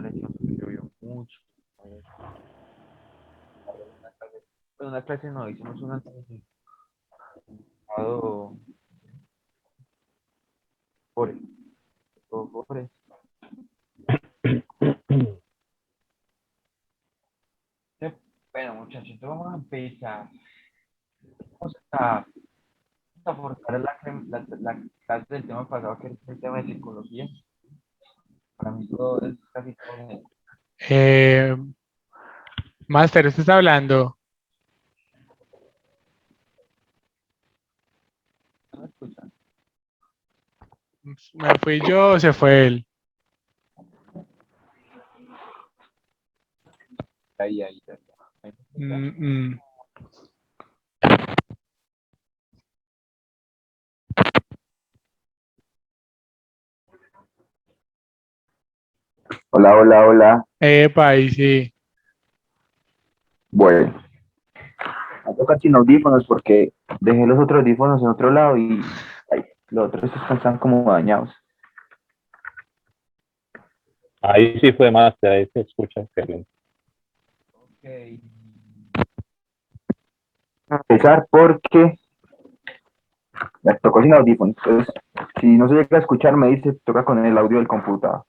pareció que llovió mucho. Una clase no, hicimos una clase por, por, bueno, muchachos, entonces vamos a empezar. Vamos a forzar la clase del tema pasado, que es el tema de psicología. Para mí todo es casi todo genético. Eh, Master, ¿usted está hablando? ¿No me escuchan? ¿Me fui yo o se fue él? Ahí. ¿Me escuchan? Mm, mm. Hola, hola, hola. Epa, ahí sí. Bueno, me toca sin audífonos porque dejé los otros audífonos en otro lado y ay, los otros están como dañados. Ahí sí fue más, ahí se escucha excelente. Ok. Empezar porque me tocó sin audífonos. Entonces, si no se llega a escuchar, me dice, toca con el audio del computador.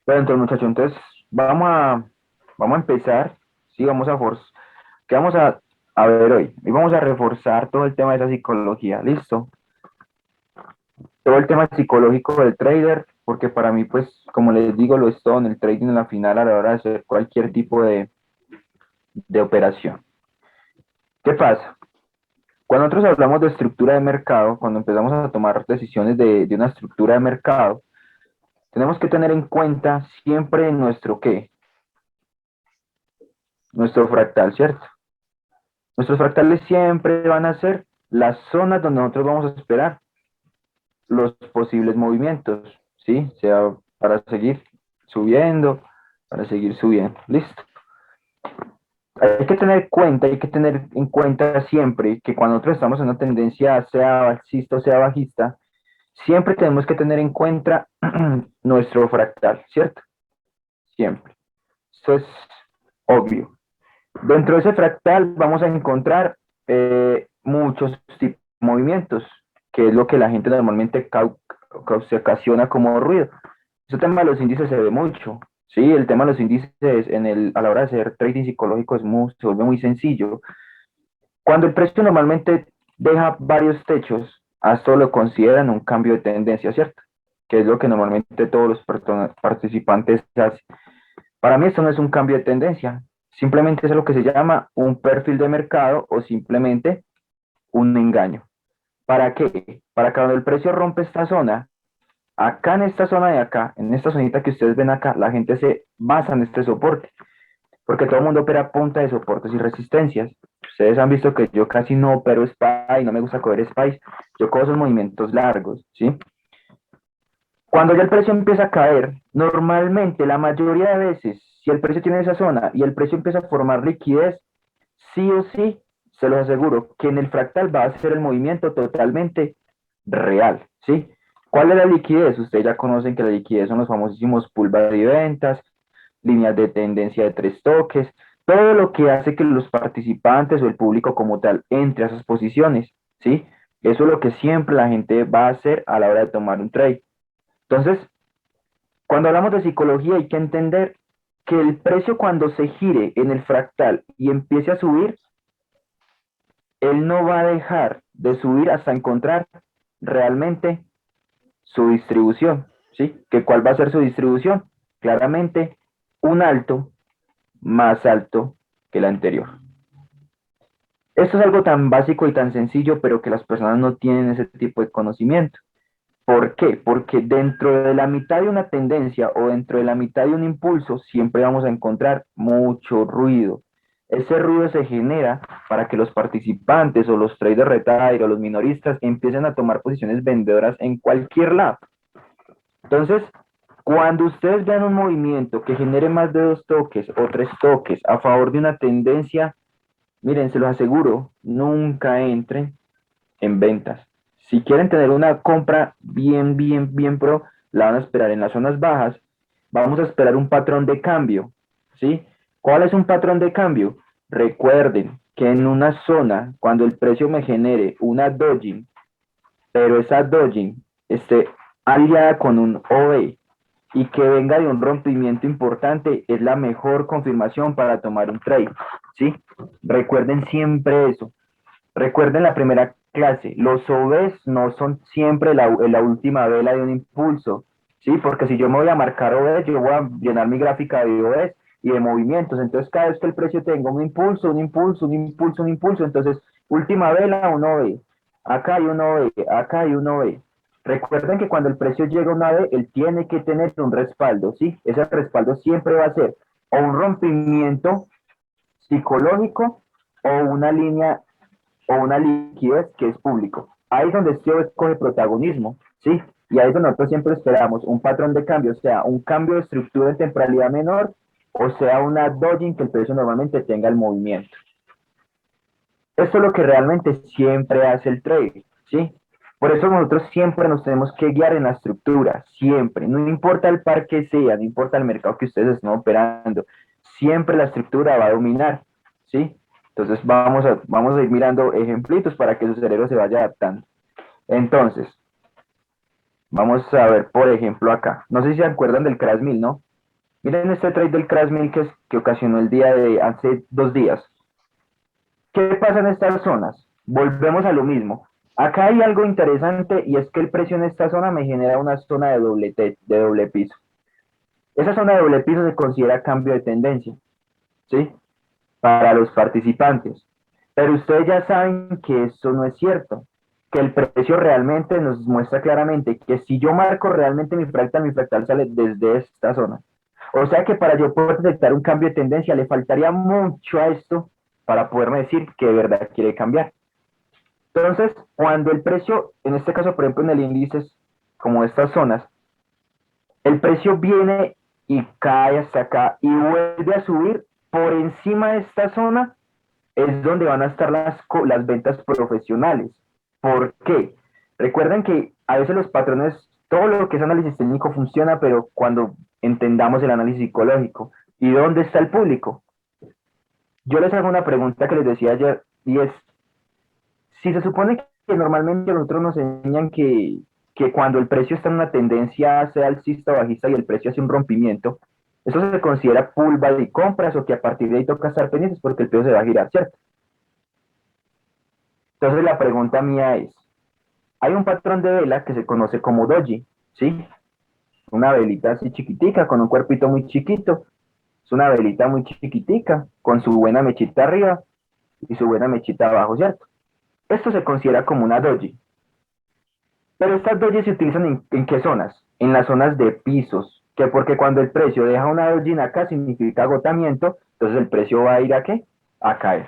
Pero entonces, muchachos, entonces vamos a empezar. Sí, vamos a forzar. ¿Qué vamos a ver hoy? Hoy vamos a reforzar todo el tema de esa psicología. ¿Listo? Todo el tema psicológico del trader, porque para mí, pues, como les digo, lo es todo en el trading en la final a la hora de hacer cualquier tipo de operación. ¿Qué pasa? Cuando nosotros hablamos de estructura de mercado, cuando empezamos a tomar decisiones de una estructura de mercado, tenemos que tener en cuenta siempre nuestro qué, nuestro fractal, ¿cierto? Nuestros fractales siempre van a ser las zonas donde nosotros vamos a esperar los posibles movimientos, ¿sí? Sea para seguir subiendo, para seguir subiendo. ¿Listo? Hay que tener en cuenta siempre que cuando nosotros estamos en una tendencia, sea alcista o sea bajista, siempre tenemos que tener en cuenta nuestro fractal, ¿cierto? Siempre. Eso es obvio. Dentro de ese fractal vamos a encontrar muchos tipos de movimientos, que es lo que la gente normalmente se ocasiona como ruido. Ese tema de los índices se ve mucho. Sí, el tema de los índices a la hora de hacer trading psicológico se vuelve muy sencillo. Cuando el precio normalmente deja varios techos, a esto lo consideran un cambio de tendencia, ¿cierto? Que es lo que normalmente todos los participantes hacen. Para mí esto no es un cambio de tendencia, simplemente es lo que se llama un perfil de mercado o simplemente un engaño. ¿Para qué? Para que cuando el precio rompe esta zona, acá en esta zona de acá, en esta zonita que ustedes ven acá, la gente se basa en este soporte, porque todo el mundo opera a punta de soportes y resistencias. Ustedes han visto que yo casi no opero SPY, no me gusta coger SPY, yo cojo esos movimientos largos, ¿sí? Cuando ya el precio empieza a caer, normalmente la mayoría de veces, si el precio tiene esa zona y el precio empieza a formar liquidez, sí o sí, se los aseguro que en el fractal va a ser el movimiento totalmente real, ¿sí? ¿Cuál es la liquidez? Ustedes ya conocen que la liquidez son los famosísimos pullback y ventas, líneas de tendencia de tres toques, todo lo que hace que los participantes o el público como tal entre a esas posiciones, ¿sí? Eso es lo que siempre la gente va a hacer a la hora de tomar un trade. Entonces, cuando hablamos de psicología hay que entender que el precio cuando se gire en el fractal y empiece a subir, él no va a dejar de subir hasta encontrar realmente su distribución, ¿sí? ¿Que cuál va a ser su distribución? Claramente, un alto más alto que el anterior. Esto es algo tan básico y tan sencillo, pero que las personas no tienen ese tipo de conocimiento. ¿Por qué? Porque dentro de la mitad de una tendencia o dentro de la mitad de un impulso siempre vamos a encontrar mucho ruido. Ese ruido se genera para que los participantes o los traders retail o los minoristas empiecen a tomar posiciones vendedoras en cualquier lado. Entonces, cuando ustedes vean un movimiento que genere más de dos toques o tres toques a favor de una tendencia, miren, se los aseguro, nunca entren en ventas. Si quieren tener una compra bien pro, la van a esperar en las zonas bajas vamos a esperar un patrón de cambio, ¿sí? ¿Cuál es un patrón de cambio? Recuerden que en una zona, cuando el precio me genere una dojin, pero esa dojin esté aliada con un OE y que venga de un rompimiento importante, es la mejor confirmación para tomar un trade, ¿sí? Recuerden siempre eso. Recuerden la primera clase, los OVs no son siempre la última vela de un impulso, ¿sí? Porque si yo me voy a marcar OVs, yo voy a llenar mi gráfica de OVs y de movimientos. Entonces, cada vez que el precio tenga un impulso, un impulso, un impulso, un impulso, entonces, última vela, un OV. Acá hay un OV, acá hay un OV. Recuerden que cuando el precio llega a una OV, él tiene que tener un respaldo, ¿sí? Ese respaldo siempre va a ser o un rompimiento psicológico o una línea o una liquidez que es público. Ahí es donde este coge protagonismo, ¿sí? Y ahí es donde nosotros siempre esperamos un patrón de cambio, o sea, un cambio de estructura en temporalidad menor, o sea, una dojin que el precio normalmente tenga el movimiento. Esto es lo que realmente siempre hace el trade, ¿sí? Por eso nosotros siempre nos tenemos que guiar en la estructura, siempre. No importa el par que sea, no importa el mercado que ustedes estén operando, siempre la estructura va a dominar, ¿sí? Entonces vamos a ir mirando ejemplitos para que su cerebro se vaya adaptando. Entonces, vamos a ver, por ejemplo, acá. No sé si se acuerdan del Crash 1000, ¿no? Miren este trade del Crash 1000 que ocasionó el día de hace 2 días. ¿Qué pasa en estas zonas? Volvemos a lo mismo. Acá hay algo interesante y es que el precio en esta zona me genera una zona de doble piso. Esa zona de doble piso se considera cambio de tendencia, ¿sí? Para los participantes. Pero ustedes ya saben que eso no es cierto, que el precio realmente nos muestra claramente que si yo marco realmente mi fractal sale desde esta zona. O sea que para yo poder detectar un cambio de tendencia le faltaría mucho a esto para poderme decir que de verdad quiere cambiar. Entonces, cuando el precio, en este caso, por ejemplo, en el índice, como estas zonas, el precio viene y cae hasta acá y vuelve a subir por encima de esta zona, es donde van a estar las ventas profesionales. ¿Por qué? Recuerden que a veces los patrones, todo lo que es análisis técnico funciona, pero cuando entendamos el análisis psicológico. ¿Y dónde está el público? Yo les hago una pregunta que les decía ayer, y es, si se supone que normalmente nosotros nos enseñan que cuando el precio está en una tendencia, sea alcista o bajista, y el precio hace un rompimiento, eso se considera pullback de compras, o que a partir de ahí toca estar pendientes porque el precio se va a girar, ¿cierto? Entonces la pregunta mía es, hay un patrón de vela que se conoce como doji, ¿sí? Una velita así chiquitica, con un cuerpito muy chiquito, es una velita muy chiquitica, con su buena mechita arriba y su buena mechita abajo, ¿cierto? Esto se considera como una doji. Pero estas doji se utilizan ¿en qué zonas? En las zonas de pisos, que porque cuando el precio deja una doji acá significa agotamiento, entonces el precio va a ir ¿a qué? A caer.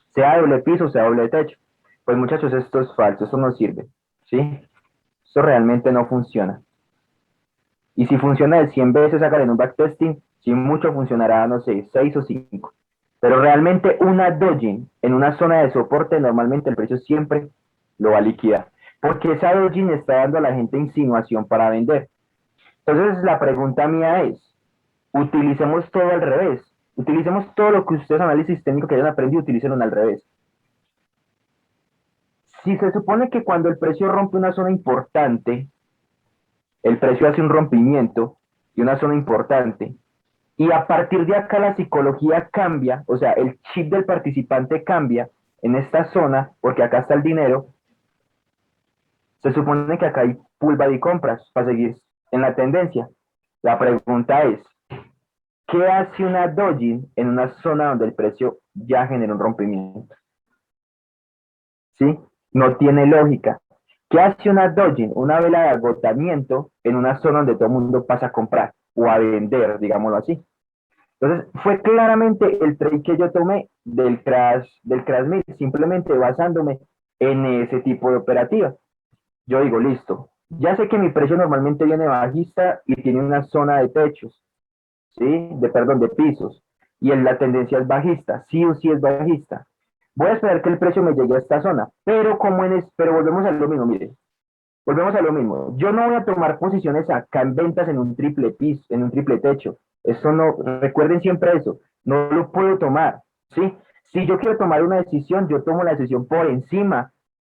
Sea doble piso, sea doble techo. Pues muchachos, esto es falso, eso no sirve, ¿sí? Esto realmente no funciona. Y si funciona de 100 veces, hágale en un backtesting, si mucho funcionará, no sé, 6 o 5. Pero realmente una dojin en una zona de soporte, normalmente el precio siempre lo va a liquidar. Porque esa dojin está dando a la gente insinuación para vender. Entonces la pregunta mía es, utilicemos todo al revés. Utilicemos todo lo que ustedes análisis técnico que hayan aprendido, utilícenlo al revés. Si se supone que cuando el precio rompe una zona importante, el precio hace un rompimiento y una zona importante, y a partir de acá la psicología cambia, o sea, el chip del participante cambia en esta zona, porque acá está el dinero, se supone que acá hay pullback y compras para seguir en la tendencia. La pregunta es, ¿qué hace una dojin en una zona donde el precio ya generó un rompimiento? ¿Sí? No tiene lógica. ¿Qué hace una dojin, una vela de agotamiento, en una zona donde todo el mundo pasa a comprar o a vender, digámoslo así? Entonces, fue claramente el trade que yo tomé del Crash 1000, simplemente basándome en ese tipo de operativa. Yo digo, listo, ya sé que mi precio normalmente viene bajista y tiene una zona de techos, ¿sí? Perdón, de pisos, y la tendencia es bajista, sí o sí es bajista. Voy a esperar que el precio me llegue a esta zona, pero volvemos a lo mismo, mire, volvemos a lo mismo. Yo no voy a tomar posiciones acá en ventas en un triple piso, en un triple techo. Eso no, recuerden siempre eso, no lo puedo tomar, ¿sí? Si yo quiero tomar una decisión, yo tomo la decisión por encima,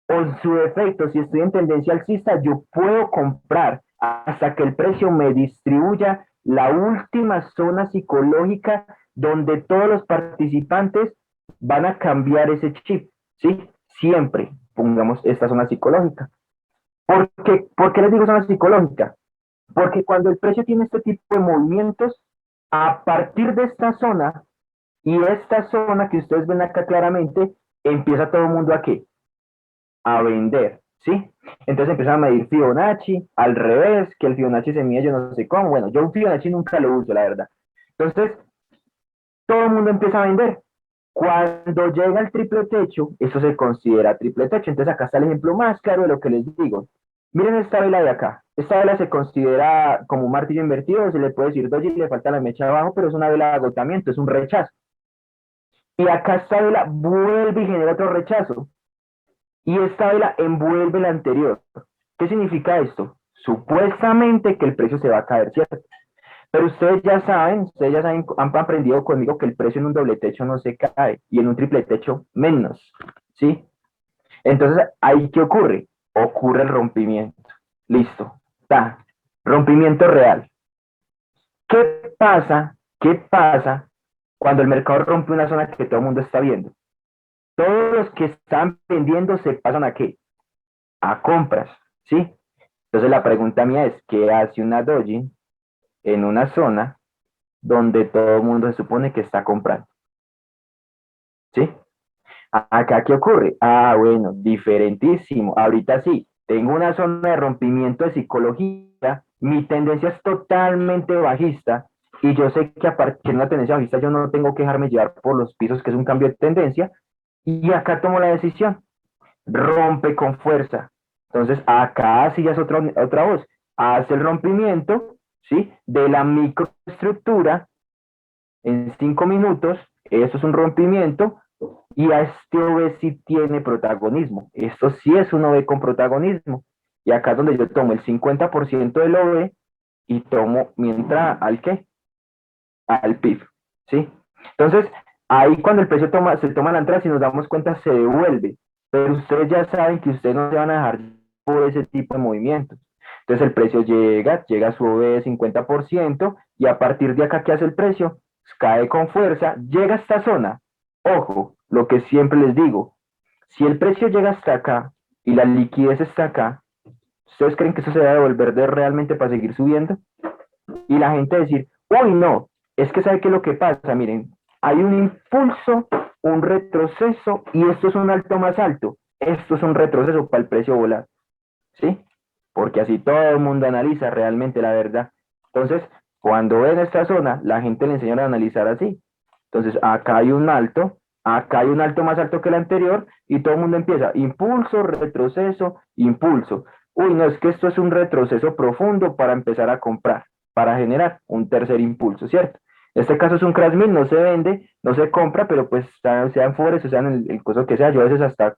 o en su defecto, si estoy en tendencia alcista, yo puedo comprar hasta que el precio me distribuya la última zona psicológica donde todos los participantes van a cambiar ese chip, ¿sí? Siempre pongamos esta zona psicológica. ¿Por qué les digo zona psicológica? Porque cuando el precio tiene este tipo de movimientos, a partir de esta zona y esta zona que ustedes ven acá claramente, empieza todo el mundo a ¿qué? A vender, ¿sí? Entonces empiezan a medir Fibonacci, al revés, que el Fibonacci se mide yo no sé cómo. Bueno, yo un Fibonacci nunca lo uso, la verdad. Entonces, todo el mundo empieza a vender. Cuando llega el triple techo, eso se considera triple techo. Entonces acá está el ejemplo más claro de lo que les digo. Miren esta vela de acá. Esta vela se considera como un martillo invertido, se le puede decir doji, le falta la mecha abajo, pero es una vela de agotamiento, es un rechazo. Y acá esta vela vuelve y genera otro rechazo. Y esta vela envuelve la anterior. ¿Qué significa esto? Supuestamente que el precio se va a caer, ¿cierto? Pero ustedes ya saben, han aprendido conmigo que el precio en un doble techo no se cae y en un triple techo menos, ¿sí? Entonces, ¿ahí qué ocurre? Ocurre el rompimiento. Listo. Está. Rompimiento real. ¿Qué pasa? ¿Qué pasa cuando el mercado rompe una zona que todo el mundo está viendo? Todos los que están vendiendo se pasan a ¿qué? A compras, ¿sí? Entonces la pregunta mía es, ¿qué hace una doji en una zona donde todo el mundo se supone que está comprando? ¿Sí? Acá, ¿qué ocurre? Ah, bueno, diferentísimo. Ahorita sí, tengo una zona de rompimiento de psicología, mi tendencia es totalmente bajista y yo sé que a partir de una tendencia bajista yo no tengo que dejarme llevar por los pisos, que es un cambio de tendencia, y acá tomo la decisión, rompe con fuerza. Entonces, acá sí ya es otra voz, hace el rompimiento, ¿sí? De la microestructura en 5 minutos, eso es un rompimiento, y a este OV sí tiene protagonismo. Esto sí es un OV con protagonismo. Y acá es donde yo tomo el 50% del OV y tomo mientras al qué? Al PIB. ¿Sí? Entonces, ahí cuando el precio se toma la entrada, si nos damos cuenta, se devuelve. Pero ustedes ya saben que ustedes no se van a dejar por ese tipo de movimientos. Entonces el precio llega a su OV de 50% y a partir de acá, ¿qué hace el precio? Cae con fuerza, llega a esta zona. Ojo, lo que siempre les digo, si el precio llega hasta acá y la liquidez está acá, ¿ustedes creen que eso se va a devolver realmente para seguir subiendo? Y la gente decir, uy, no, es que ¿sabe qué es lo que pasa? Miren, hay un impulso, un retroceso y esto es un alto más alto. Esto es un retroceso para el precio volar, ¿sí? Porque así todo el mundo analiza realmente la verdad. Entonces, cuando ven esta zona, la gente le enseña a analizar así. Entonces, acá hay un alto más alto que el anterior y todo el mundo empieza impulso, retroceso, impulso. Uy, no, es que esto es un retroceso profundo para empezar a comprar, para generar un tercer impulso, ¿cierto? En este caso es un crash meal, no se vende, no se compra, pero pues sea en Forex, o sea en el coso que sea, yo a veces hasta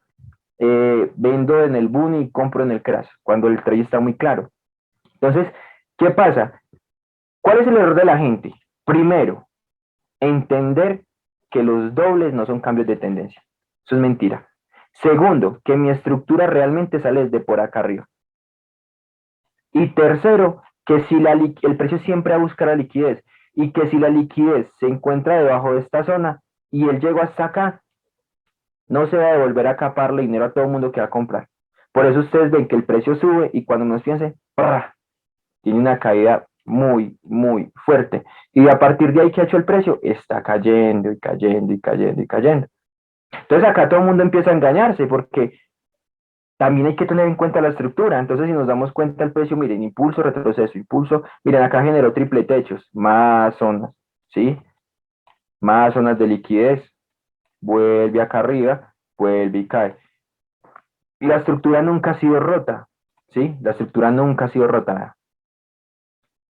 vendo en el boom y compro en el crash, cuando el trade está muy claro. Entonces, ¿qué pasa? ¿Cuál es el error de la gente? Primero, entender que los dobles no son cambios de tendencia. Eso es mentira. Segundo, que mi estructura realmente sale desde por acá arriba. Y tercero, que si el precio siempre va a buscar la liquidez y que si la liquidez se encuentra debajo de esta zona y él llegó hasta acá, no se va a devolver a caparle dinero a todo el mundo que va a comprar. Por eso ustedes ven que el precio sube y cuando nos piensen, ¡prra! Tiene una caída muy, muy fuerte. Y a partir de ahí, ¿qué ha hecho el precio? Está cayendo y cayendo y cayendo y cayendo. Entonces acá todo el mundo empieza a engañarse porque también hay que tener en cuenta la estructura. Entonces si nos damos cuenta el precio, miren, impulso, retroceso, impulso. Miren, acá generó triple techos, más zonas, ¿sí? Más zonas de liquidez. Vuelve acá arriba, vuelve y cae. Y la estructura nunca ha sido rota, ¿sí? La estructura nunca ha sido rota.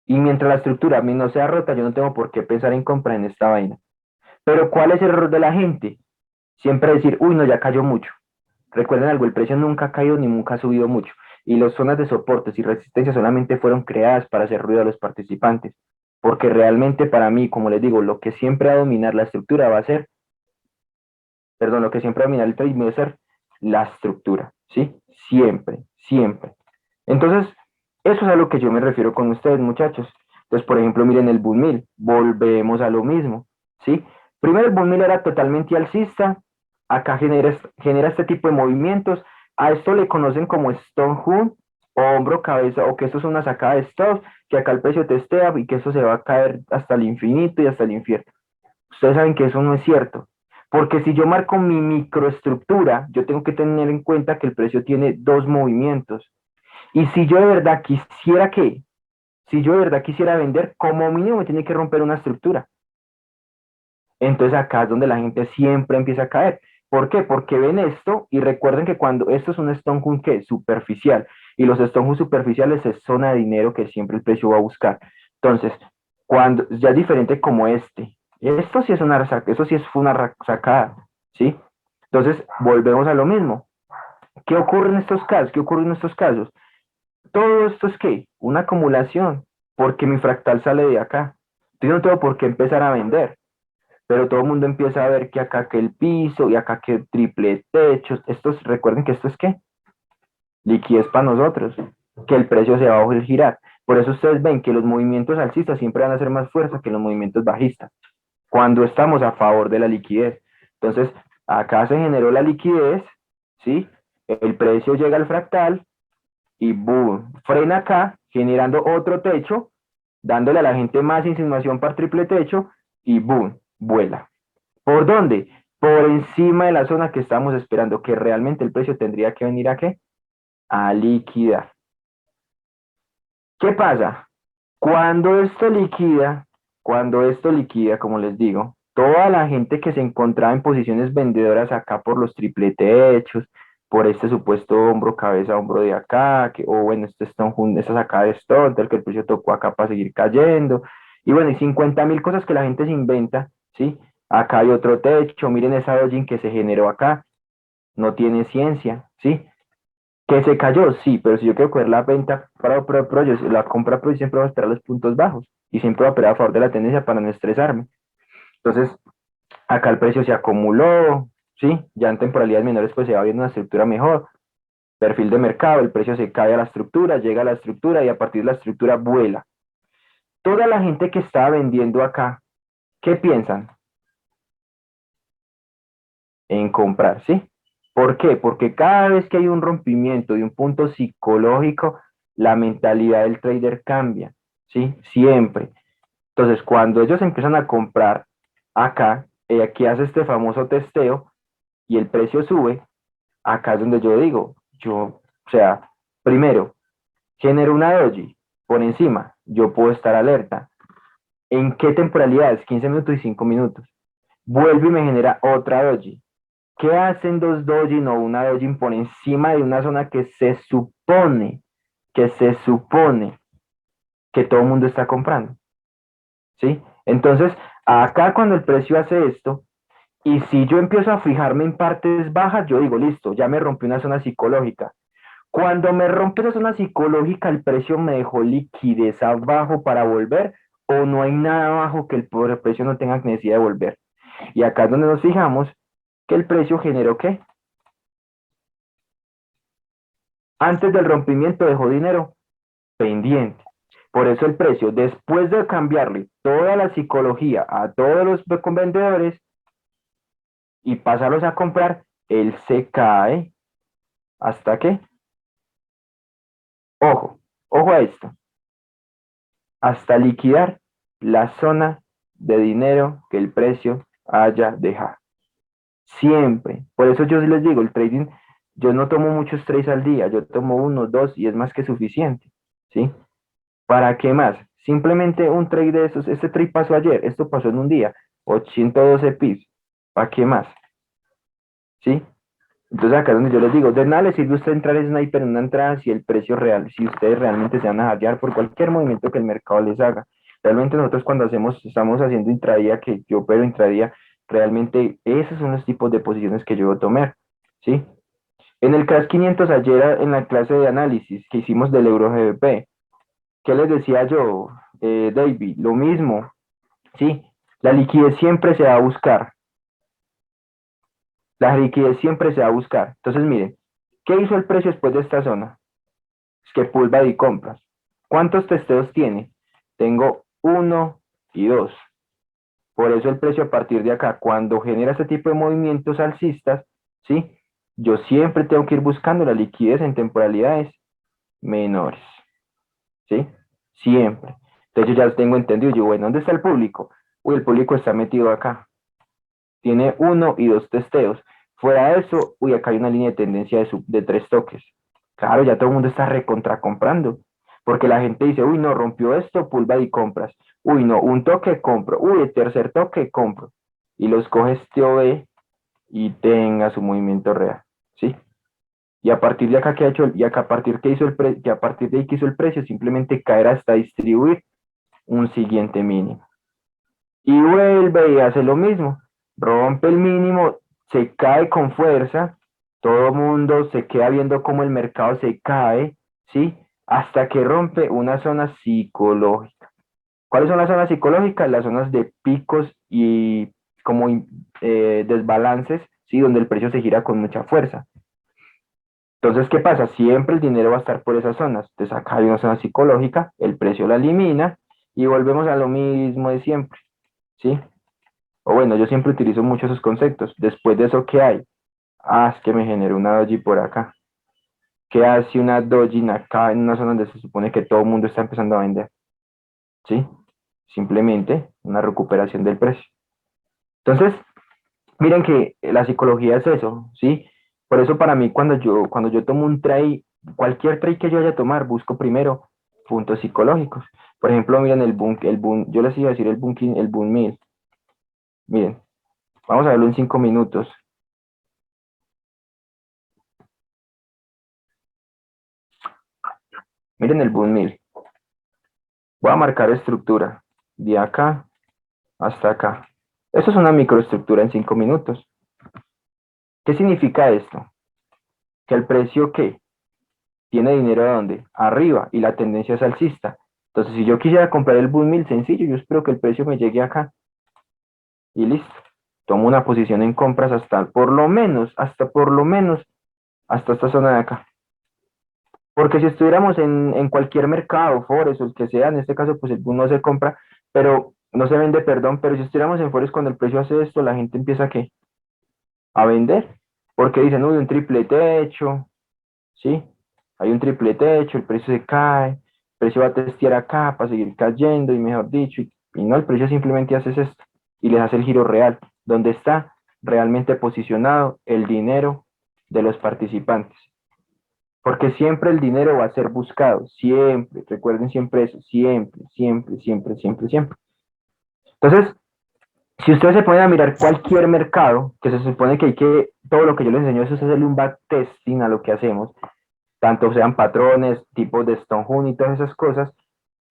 Y mientras la estructura a mí no sea rota, yo no tengo por qué pensar en comprar en esta vaina. Pero ¿cuál es el error de la gente? Siempre decir, uy, no, ya cayó mucho. Recuerden algo, el precio nunca ha caído ni nunca ha subido mucho. y las zonas de soportes y resistencia solamente fueron creadas para hacer ruido a los participantes, porque realmente para mí, como les digo, lo que siempre va a dominar la estructura va a ser, perdón, lo que siempre va a dominar el trading va a ser la estructura, ¿sí? Siempre, siempre. Entonces, eso es a lo que yo me refiero con ustedes, muchachos. Entonces, por ejemplo, miren el Bull Mill, volvemos a lo mismo, ¿sí? Primero el Bull Mill era totalmente alcista, acá genera este tipo de movimientos, a esto le conocen como Stone Hunt, o hombro, cabeza, o que esto es una sacada de stops, que acá el precio testea y que eso se va a caer hasta el infinito y hasta el infierno. Ustedes saben que eso no es cierto, porque si yo marco mi microestructura, yo tengo que tener en cuenta que el precio tiene dos movimientos, y si yo de verdad quisiera si yo de verdad quisiera vender, como mínimo me tiene que romper una estructura. Entonces acá es donde la gente siempre empieza a caer. ¿Por qué? Porque ven esto y recuerden que cuando esto es un Stone Hunt que es superficial y los Stone Hunt superficiales es zona de dinero que siempre el precio va a buscar. Entonces, cuando ya es diferente como esto sí es eso sí fue una sacada, ¿sí? Entonces, volvemos a lo mismo. ¿Qué ocurre en estos casos? ¿Qué ocurre en estos casos? Todo esto es ¿qué? Una acumulación, porque mi fractal sale de acá. Yo no tengo por qué empezar a vender, pero todo el mundo empieza a ver que acá que el piso y acá que el triple techo. Recuerden que esto es ¿qué? Liquidez para nosotros, que el precio se va a girar. Por eso ustedes ven que los movimientos alcistas siempre van a ser más fuerza que los movimientos bajistas, cuando estamos a favor de la liquidez. Entonces, acá se generó la liquidez, ¿sí? El precio llega al fractal, y boom, frena acá, generando otro techo, dándole a la gente más insinuación para triple techo, y boom, vuela. ¿Por dónde? Por encima de la zona que estamos esperando, que realmente el precio tendría que venir a ¿qué? A liquidar. ¿Qué pasa? Cuando esto liquida, como les digo, toda la gente que se encontraba en posiciones vendedoras acá por los triple techos, por este supuesto hombro, cabeza, hombro de acá, o bueno, esta sacada de stone, el que el precio tocó acá para seguir cayendo, y bueno, y 50.000 cosas que la gente se inventa, ¿sí? Acá hay otro techo, miren esa dojin que se generó acá, no tiene ciencia, ¿sí? Que se cayó, sí, pero si yo quiero coger la venta la compra pro, yo siempre voy a esperar los puntos bajos y siempre voy a operar a favor de la tendencia para no estresarme. Entonces, acá el precio se acumuló, sí, ya en temporalidades menores pues se va viendo una estructura mejor, perfil de mercado, el precio se cae a la estructura, llega a la estructura y a partir de la estructura vuela. Toda la gente que estaba vendiendo acá, ¿qué piensan? En comprar, ¿sí? ¿Por qué? Porque cada vez que hay un rompimiento de un punto psicológico, la mentalidad del trader cambia, ¿sí? Siempre. Entonces, cuando ellos empiezan a comprar acá, aquí hace este famoso testeo y el precio sube, acá es donde yo digo, o sea, primero, genero una doji por encima, yo puedo estar alerta. ¿En qué temporalidades? 15 minutos y 5 minutos. Vuelve y me genera otra doji. ¿Qué hacen dos dojin o una dojin por encima de una zona que se supone que todo el mundo está comprando? ¿Sí? Entonces, acá cuando el precio hace esto, y si yo empiezo a fijarme en partes bajas, yo digo, listo, ya me rompí una zona psicológica. Cuando me rompe esa zona psicológica, el precio me dejó liquidez abajo para volver, o no hay nada abajo que el precio no tenga necesidad de volver. Y acá es donde nos fijamos que el precio generó ¿qué? Antes del rompimiento dejó dinero pendiente. Por eso el precio, después de cambiarle toda la psicología a todos los vendedores y pasarlos a comprar, él se cae. ¿Hasta qué? Ojo, ojo a esto. Hasta liquidar la zona de dinero que el precio haya dejado. Siempre. Por eso yo les digo, el trading, yo no tomo muchos trades al día, yo tomo uno, dos y es más que suficiente. ¿Sí? ¿Para qué más? Simplemente un trade de esos, este trade pasó ayer, esto pasó en un día, 812 pips. ¿Para qué más? ¿Sí? Entonces acá es donde yo les digo, de nada le sirve usted entrar en sniper en una entrada si el precio real, si ustedes realmente se van a hallar por cualquier movimiento que el mercado les haga. Realmente nosotros cuando estamos haciendo intradía, que yo opero intradía, realmente esos son los tipos de posiciones que yo voy a tomar, ¿sí? En el CRAS 500 ayer en la clase de análisis que hicimos del Euro GBP, ¿qué les decía yo, David? Lo mismo, ¿sí? La liquidez siempre se va a buscar. La liquidez siempre se va a buscar. Entonces, miren, ¿qué hizo el precio después de esta zona? Es que pulva y compras. ¿Cuántos testeos tiene? Tengo 1 y 2. Por eso el precio a partir de acá, cuando genera este tipo de movimientos alcistas, ¿sí? Yo siempre tengo que ir buscando la liquidez en temporalidades menores, ¿sí? Siempre. Entonces yo ya tengo entendido, yo, bueno, ¿dónde está el público? Uy, el público está metido acá. Tiene 1 y 2 testeos. Fuera de eso, uy, acá hay una línea de tendencia de 3 toques. Claro, ya todo el mundo está recontra comprando. Porque la gente dice, uy, no, rompió esto, pulva y compras. Uy, no, un toque compro. Uy, el tercer toque compro. Y los coges TOB y tenga su movimiento real. ¿Sí? Y a partir de acá que ha hecho, y acá a partir que hizo que a partir de ahí que hizo el precio, simplemente caer hasta distribuir un siguiente mínimo. Y vuelve y hace lo mismo. Rompe el mínimo, se cae con fuerza, todo el mundo se queda viendo cómo el mercado se cae, ¿sí? Hasta que rompe una zona psicológica. ¿Cuáles son las zonas psicológicas? Las zonas de picos y como desbalances, ¿sí? Donde el precio se gira con mucha fuerza. Entonces, ¿qué pasa? Siempre el dinero va a estar por esas zonas. Entonces, acá hay una zona psicológica, el precio la elimina y volvemos a lo mismo de siempre, ¿sí? O bueno, yo siempre utilizo mucho esos conceptos. Después de eso, ¿qué hay? Ah, es que me generó una doji por acá. ¿Qué hace una doji acá en una zona donde se supone que todo el mundo está empezando a vender? ¿Sí? Simplemente una recuperación del precio. Entonces, miren que la psicología es eso, ¿sí? Por eso para mí cuando yo tomo un trade, cualquier trade que yo vaya a tomar, busco primero puntos psicológicos. Por ejemplo, miren yo les iba a decir el boom 1000. Miren, vamos a verlo en 5 minutos. Miren el boom 1000. Voy a marcar estructura de acá hasta acá. Eso es una microestructura en 5 minutos. ¿Qué significa esto? Que el precio que tiene dinero de dónde? Arriba, y la tendencia es alcista. Entonces, si yo quisiera comprar el boom 1000, sencillo, yo espero que el precio me llegue acá y listo. Tomo una posición en compras hasta por lo menos, hasta esta zona de acá. Porque si estuviéramos en cualquier mercado, Forex o el que sea, en este caso, pues el boom no se compra, pero no se vende, perdón, pero si estuviéramos en Forex cuando el precio hace esto, la gente empieza a ¿qué? A vender. Porque dicen, uy, un triple techo, ¿sí? Hay un triple techo, el precio se cae, el precio va a testear acá para seguir cayendo, y mejor dicho, y no, el precio simplemente hace esto y les hace el giro real, donde está realmente posicionado el dinero de los participantes. Porque siempre el dinero va a ser buscado, siempre, recuerden siempre eso, siempre, siempre, siempre, siempre, siempre. Entonces, si ustedes se ponen a mirar cualquier mercado, que se supone que todo lo que yo les enseño es hacerle un backtesting a lo que hacemos, tanto sean patrones, tipos de Stone y todas esas cosas,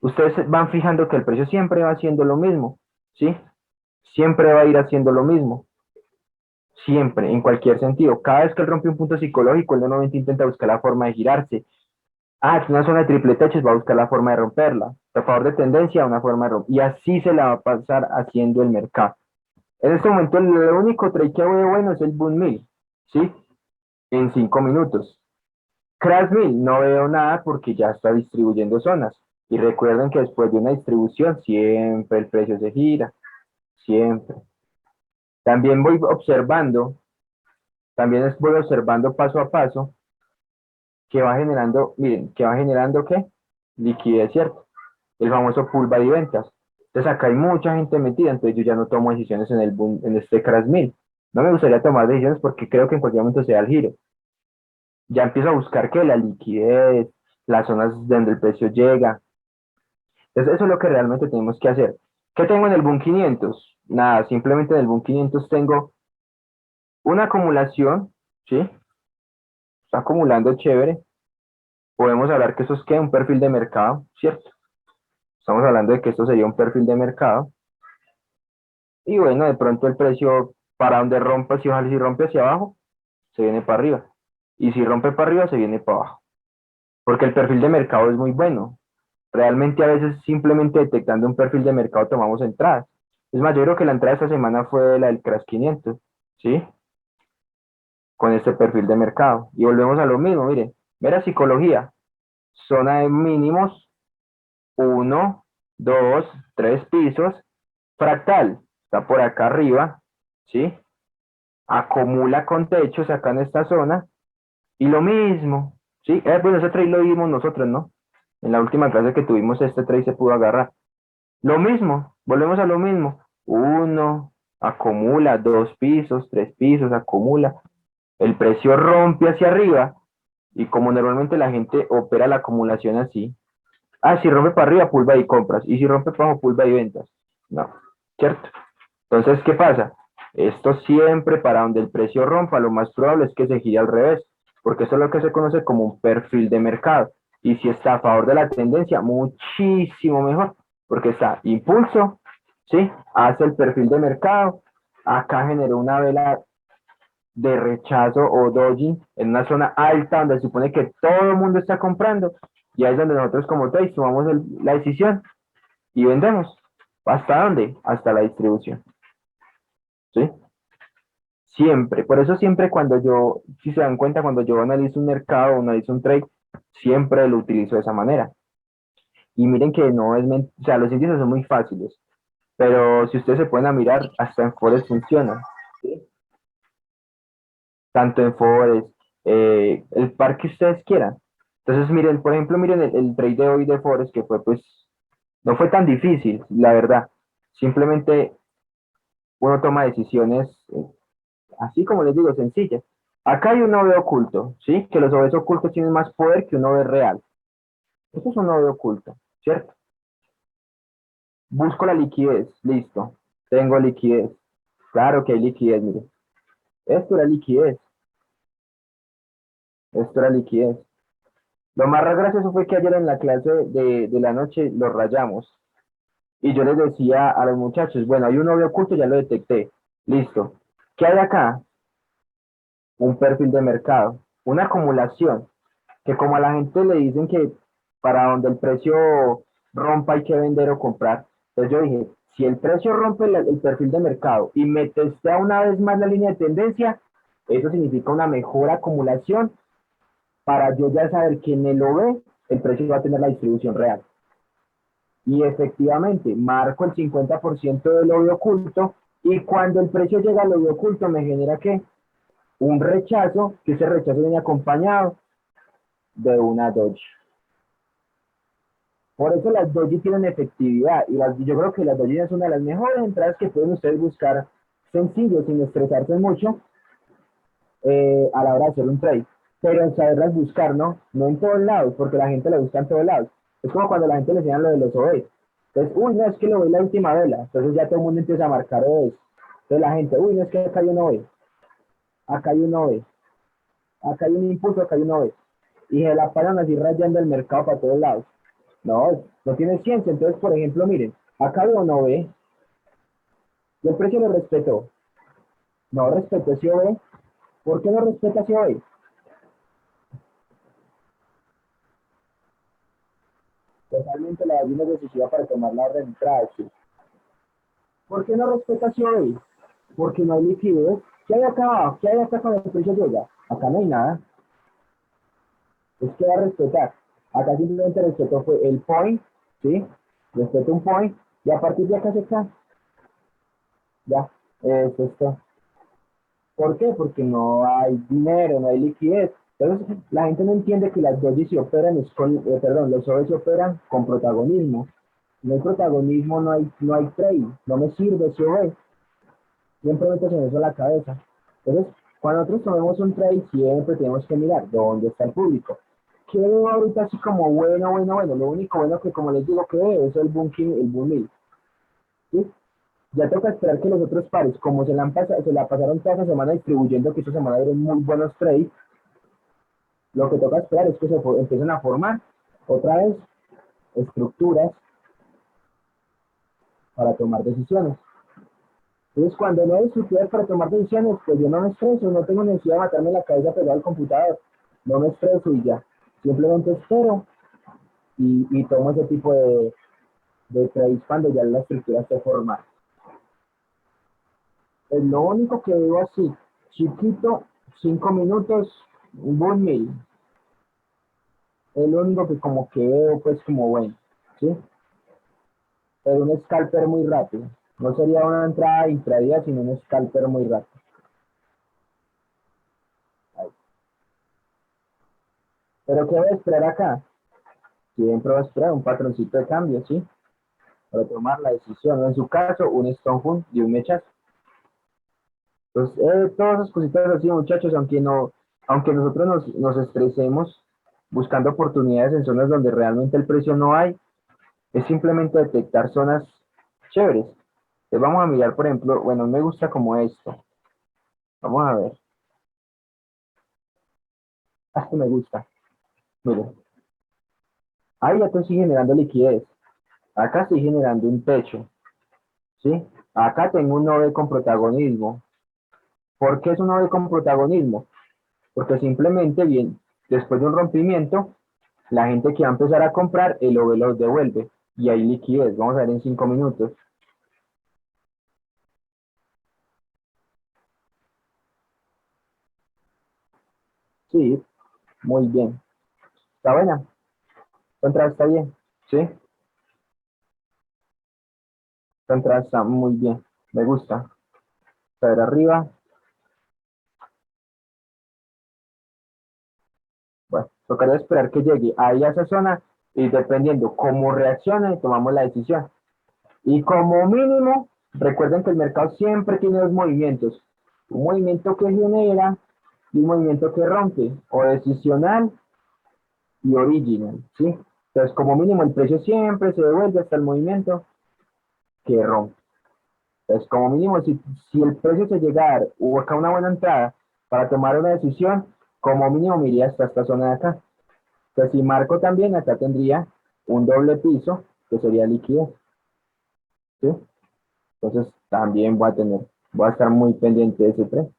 ustedes van fijando que el precio siempre va haciendo lo mismo, ¿sí? Siempre va a ir haciendo lo mismo, siempre, en cualquier sentido. Cada vez que él rompe un punto psicológico, él nuevamente intenta buscar la forma de girarse. Ah, es una zona de triple techo, va a buscar la forma de romperla. A favor de tendencia, una forma de romper. Y así se la va a pasar haciendo el mercado. En este momento, el único trade que veo bueno es el boom 1000, ¿sí? En 5 minutos. Crash 1000 no veo nada porque ya está distribuyendo zonas. Y recuerden que después de una distribución siempre el precio se gira, siempre. También voy observando paso a paso que va generando, miren, que va generando ¿qué? Liquidez, ¿cierto? El famoso pull y ventas. Entonces acá hay mucha gente metida, entonces yo ya no tomo decisiones en este Crash 1000. No me gustaría tomar decisiones porque creo que en cualquier momento se da el giro. Ya empiezo a buscar que la liquidez, las zonas donde el precio llega. Entonces eso es lo que realmente tenemos que hacer. ¿Qué tengo en el Boom 500? Nada, simplemente en el Boom 500 tengo una acumulación, ¿sí? Está acumulando chévere. Podemos hablar que esto es ¿qué? Un perfil de mercado, ¿cierto? Estamos hablando de que esto sería un perfil de mercado. Y bueno, de pronto el precio para donde rompa, si rompe hacia abajo, se viene para arriba. y si rompe para arriba se viene para abajo, porque el perfil de mercado es muy bueno. Realmente a veces simplemente detectando un perfil de mercado tomamos entradas. Es más, yo creo que la entrada de esta semana fue la del Crash 500, ¿sí? Con este perfil de mercado. Y volvemos a lo mismo, mire, mera psicología, zona de mínimos, 1, 2, 3 pisos, fractal, está por acá arriba, ¿sí? Acumula con techos acá en esta zona, y lo mismo, ¿sí? Bueno, ese trade lo vimos nosotros, ¿no? En la última clase que tuvimos, este trade se pudo agarrar. Lo mismo, volvemos a lo mismo. 1, acumula, 2 pisos, 3 pisos, acumula. El precio rompe hacia arriba, y como normalmente la gente opera la acumulación así, si rompe para arriba, pulva y compras, y si rompe para abajo, pulva y ventas. No, ¿cierto? Entonces, ¿qué pasa? Esto siempre para donde el precio rompa, lo más probable es que se gire al revés, porque eso es lo que se conoce como un perfil de mercado. Y si está a favor de la tendencia, muchísimo mejor, porque está impulso, ¿sí? Hace el perfil de mercado, acá generó una vela de rechazo o doji en una zona alta donde se supone que todo el mundo está comprando, y ahí es donde nosotros como trades tomamos la decisión y vendemos. ¿Hasta dónde? Hasta la distribución. ¿Sí? Siempre. Por eso siempre cuando yo, si se dan cuenta, cuando yo analizo un mercado o analizo un trade, siempre lo utilizo de esa manera. Y miren que no es, o sea, los índices son muy fáciles, pero si ustedes se pueden a mirar, hasta en Forex funciona. ¿Sí? Tanto en Forex, el par que ustedes quieran. Entonces, miren, por ejemplo, miren el trade de hoy de Forex, que fue pues, no fue tan difícil, la verdad. Simplemente uno toma decisiones, así como les digo, sencillas. Acá hay un OV oculto, ¿sí? Que los OVs ocultos tienen más poder que un OV real. Eso es un OV oculto, ¿cierto? Busco la liquidez, listo. Tengo liquidez. Claro que hay liquidez, mire. Esto era liquidez. Esto era liquidez. Lo más gracioso fue que ayer en la clase de la noche lo rayamos. Y yo les decía a los muchachos, bueno, hay un OV oculto, ya lo detecté. Listo. ¿Qué hay acá? Un perfil de mercado, una acumulación, que como a la gente le dicen que para donde el precio rompa hay que vender o comprar, entonces yo dije, si el precio rompe el perfil de mercado y me testea una vez más la línea de tendencia, eso significa una mejor acumulación para yo ya saber que en el OV el precio va a tener la distribución real. Y efectivamente, marco el 50% del OV oculto, y cuando el precio llega al OV oculto me genera ¿qué? Un rechazo, que ese rechazo viene acompañado de una doji. Por eso las doji tienen efectividad, y yo creo que las doji es una de las mejores entradas que pueden ustedes buscar sencillo, sin estresarse mucho, a la hora de hacer un trade. Pero en saberlas buscar, ¿no? No en todos lados, porque la gente le busca en todos lados. Es como cuando la gente le enseñan lo de los OVs. Entonces, uy, no, es que lo ve la última vela. Entonces ya todo el mundo empieza a marcar OVs. Entonces la gente, uy, no, es que acá hay un OV. Acá hay un OV. Acá hay un impulso, acá hay un OV. Y se la paran así rayando el mercado para todos lados. No, no tiene ciencia. Entonces, por ejemplo, miren, acá hay un OV, y el precio lo respetó. No respetó ese OV. ¿Por qué no respeta ese OV? Totalmente la doy es decisiva para tomar la orden de entrada. ¿Sí? ¿Por qué no respeta ese OV? Porque no hay liquidez. ¿Qué hay acá abajo? ¿Qué hay acá cuando el precio llega? Acá no hay nada. Es que va a respetar. Acá simplemente respetó fue el point, ¿sí? Respetó un point, y a partir de acá se está. Ya, eso está. ¿Por qué? Porque no hay dinero, no hay liquidez. Entonces, la gente no entiende que las dosis se operan, los OV se operan con protagonismo. No hay protagonismo, no hay trade, no me sirve ese OV. Siempre metes en eso a la cabeza. Entonces, cuando nosotros tomemos un trade, siempre tenemos que mirar dónde está el público. ¿Qué veo ahorita así como bueno? Lo único bueno que, como les digo, que veo es el boom mill. ¿Sí? Ya toca esperar que los otros pares, como se la pasaron toda esa semana distribuyendo, que esta semana dieron muy buenos trades, lo que toca esperar es que empiecen a formar otra vez estructuras para tomar decisiones. Entonces, cuando no hay estructuras para tomar decisiones, pues yo no me estreso, no tengo necesidad de matarme la cabeza pegado al computador, no me estreso y ya. Simplemente espero y tomo ese tipo de trades cuando ya la estructura esté formada. Es lo único que veo así, chiquito, 5 minutos, un buen meal. Es lo único que como que veo pues como bueno, ¿sí? Pero un scalper muy rápido. No sería una entrada intradía, sino un scalper muy rápido. Ahí. Pero ¿qué voy a esperar acá? Siempre voy a esperar un patroncito de cambio, ¿sí? Para tomar la decisión. En su caso, un stone hunt y un mechazo. Entonces, todas esas cositas así, muchachos, aunque nosotros nos estresemos buscando oportunidades en zonas donde realmente el precio no hay, es simplemente detectar zonas chéveres. Entonces vamos a mirar, por ejemplo, bueno, me gusta como esto. Vamos a ver. Esto me gusta. Miren. Ahí ya estoy generando liquidez. Acá estoy generando un techo. ¿Sí? Acá tengo un OV con protagonismo. ¿Por qué es un OV con protagonismo? Porque simplemente, bien, después de un rompimiento, la gente que va a empezar a comprar, el OV los devuelve. Y hay liquidez. Vamos a ver en 5 minutos. Sí, muy bien. ¿Está buena? ¿Contra está bien? ¿Sí? Contra está muy bien. Me gusta. A ver arriba. Bueno, tocaría esperar que llegue ahí a esa zona y dependiendo cómo reaccione, tomamos la decisión. Y como mínimo, recuerden que el mercado siempre tiene dos movimientos. Un movimiento que genera y un movimiento que rompe, o decisional y original, ¿sí? Entonces, como mínimo, el precio siempre se devuelve hasta el movimiento que rompe. Entonces, como mínimo, si el precio se llega a dar, hubo acá una buena entrada para tomar una decisión, como mínimo me iría hasta esta zona de acá. Entonces, si marco también, acá tendría un doble piso, que sería liquidez, ¿sí? Entonces, también voy a estar muy pendiente de ese tren.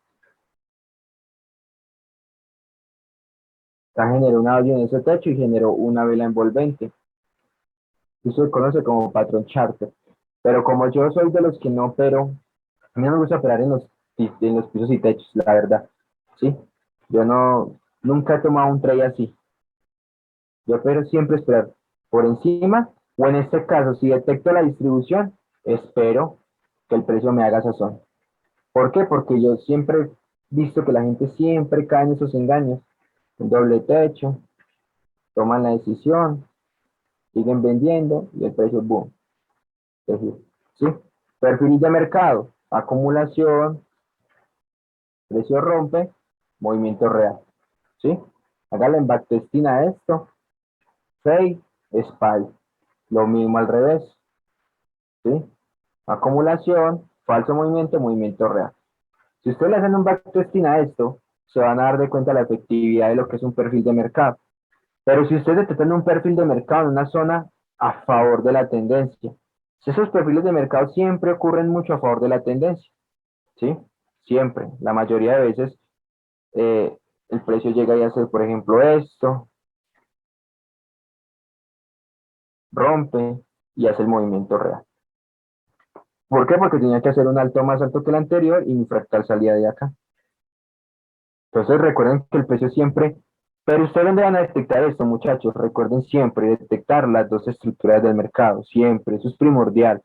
Acá generó una valla en ese techo y generó una vela envolvente. Eso se conoce como patrón charter. Pero como yo soy de los que no opero, a mí no me gusta operar en los pisos y techos, la verdad. ¿Sí? Yo nunca he tomado un trade así. Yo espero siempre esperar por encima, o en este caso, si detecto la distribución, espero que el precio me haga sazón. ¿Por qué? Porque yo siempre he visto que la gente siempre cae en esos engaños. Un doble techo, toman la decisión, siguen vendiendo y el precio boom. Es decir, ¿sí? Perfil de mercado, acumulación, precio rompe, movimiento real. ¿Sí? Hágale en backtesting a esto, fake, SPY. Lo mismo al revés. ¿Sí? Acumulación, falso movimiento, movimiento real. Si ustedes le hacen un backtesting a esto, se van a dar de cuenta la efectividad de lo que es un perfil de mercado. Pero si ustedes detectan un perfil de mercado en una zona a favor de la tendencia, si esos perfiles de mercado siempre ocurren mucho a favor de la tendencia, ¿sí? Siempre, la mayoría de veces el precio llega a hacer, por ejemplo, esto, rompe y hace el movimiento real. ¿Por qué? Porque tenía que hacer un alto más alto que el anterior y mi fractal salía de acá. Entonces recuerden que el precio siempre, pero ustedes dónde van a detectar esto, muchachos, recuerden siempre detectar las dos estructuras del mercado, siempre, eso es primordial.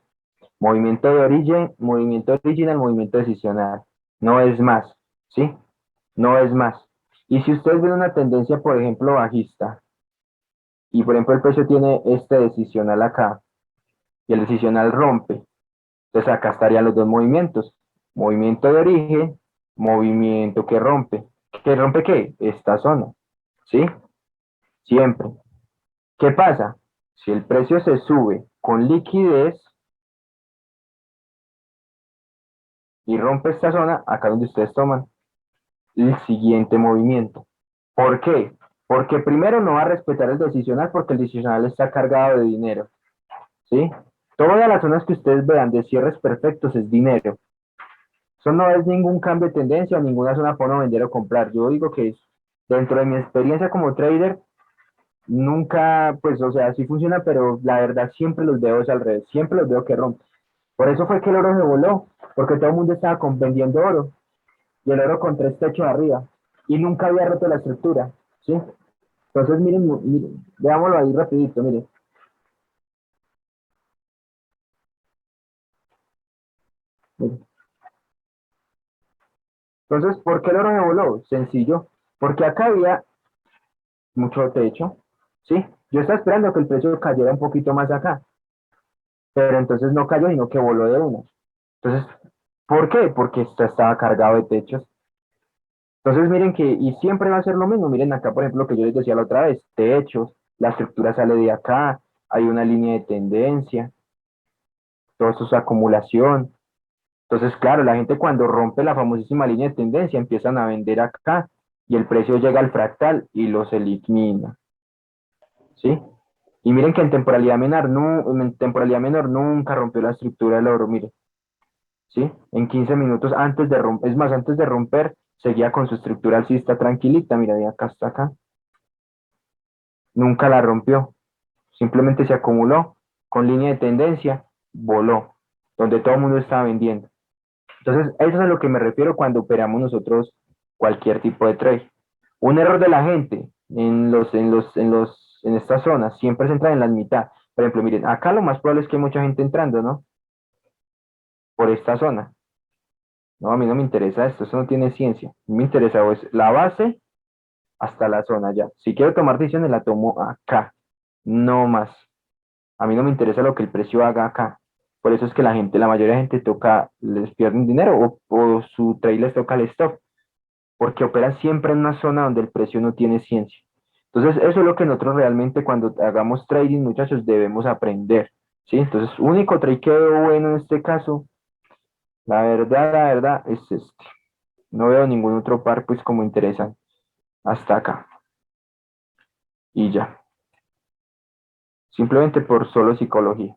Movimiento de origen, movimiento original, movimiento decisional. No es más, ¿sí? No es más. Y si ustedes ven una tendencia, por ejemplo, bajista, y por ejemplo el precio tiene este decisional acá, y el decisional rompe, entonces acá estarían los dos movimientos. Movimiento de origen, movimiento que rompe. ¿Que rompe qué? Esta zona, ¿sí? Siempre. ¿Qué pasa? Si el precio se sube con liquidez y rompe esta zona, acá donde ustedes toman el siguiente movimiento. ¿Por qué? Porque primero no va a respetar el decisional porque el decisional está cargado de dinero, ¿sí? Todas las zonas que ustedes vean de cierres perfectos es dinero. Eso no es ningún cambio de tendencia, ninguna zona para uno vender o comprar. Yo digo que dentro de mi experiencia como trader, nunca, pues, o sea, sí funciona, pero la verdad siempre los veo es al revés, siempre los veo que rompen. Por eso fue que el oro se voló, porque todo el mundo estaba vendiendo oro, y el oro con tres techos arriba, y nunca había roto la estructura, ¿sí? Entonces, miren, veámoslo ahí rapidito, miren. Miren. Entonces, ¿por qué el oro se voló? Sencillo, porque acá había mucho techo, ¿sí? Yo estaba esperando que el precio cayera un poquito más acá, pero entonces no cayó, sino que voló de una. Entonces, ¿por qué? Porque esto estaba cargado de techos. Entonces, miren que, y siempre va a ser lo mismo. Miren acá, por ejemplo, lo que yo les decía la otra vez, techos, la estructura sale de acá, hay una línea de tendencia, todo eso es acumulación. Entonces, claro, la gente cuando rompe la famosísima línea de tendencia empiezan a vender acá y el precio llega al fractal y los elimina, ¿sí? Y miren que en temporalidad menor, no, en temporalidad menor nunca rompió la estructura del oro, miren, ¿sí? En 15 minutos antes de romper, es más, antes de romper, seguía con su estructura alcista tranquilita, mira, de acá hasta acá, nunca la rompió, simplemente se acumuló con línea de tendencia, voló, donde todo el mundo estaba vendiendo. Entonces, eso es a lo que me refiero cuando operamos nosotros cualquier tipo de trade. Un error de la gente en estas zonas siempre se entra en la mitad. Por ejemplo, miren, acá lo más probable es que hay mucha gente entrando, ¿no? Por esta zona. No, a mí no me interesa esto, eso no tiene ciencia. A mí me interesa pues, la base hasta la zona ya. Si quiero tomar decisiones, la tomo acá, no más. A mí no me interesa lo que el precio haga acá. Por eso es que la gente, la mayoría de gente toca, les pierden dinero o su trade les toca el stop, porque opera siempre en una zona donde el precio no tiene ciencia. Entonces, eso es lo que nosotros realmente cuando hagamos trading, muchachos, debemos aprender, ¿sí? Entonces, único trade que veo bueno en este caso, la verdad, es este. No veo ningún otro par, pues, como interesante. Hasta acá. Y ya. Simplemente por solo psicología.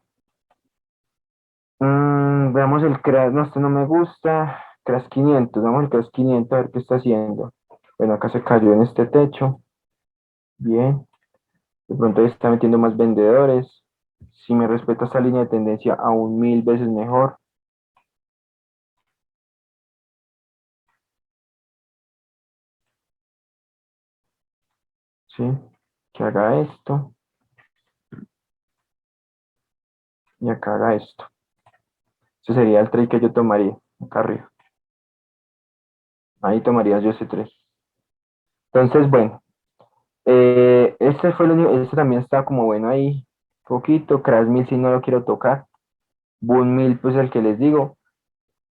Veamos el CRAS, no, este no me gusta. CRAS 500, vamos el CRAS 500 a ver qué está haciendo. Bueno, acá se cayó en este techo. Bien. De pronto está metiendo más vendedores. Si me respeta esta línea de tendencia, aún 1000 veces mejor. ¿Sí? Que haga esto. Y acá haga esto. Ese sería el trade que yo tomaría. Acá arriba. Ahí tomaría yo ese trade. Entonces, bueno. Este fue el único. Este también está como bueno ahí. Poquito. Crash 1000 si no lo quiero tocar. Boom 1000 pues el que les digo.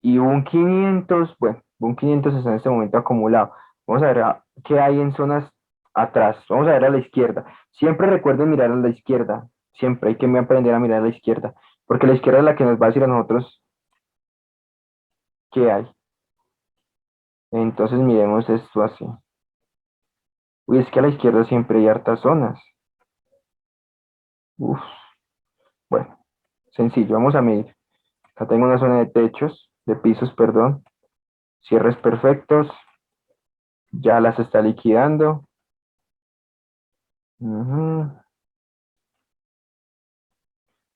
Y Boom 500, bueno, Boom 500 está en este momento acumulado. Vamos a ver qué hay en zonas atrás. Vamos a ver a la izquierda. Siempre recuerden mirar a la izquierda. Siempre hay que aprender a mirar a la izquierda. Porque la izquierda es la que nos va a decir a nosotros qué hay. Entonces miremos esto así. Uy, es que a la izquierda siempre hay hartas zonas. Uf, bueno, sencillo, vamos a medir. Acá tengo una zona de techos, de pisos, perdón. Cierres perfectos. Ya las está liquidando. Ujú.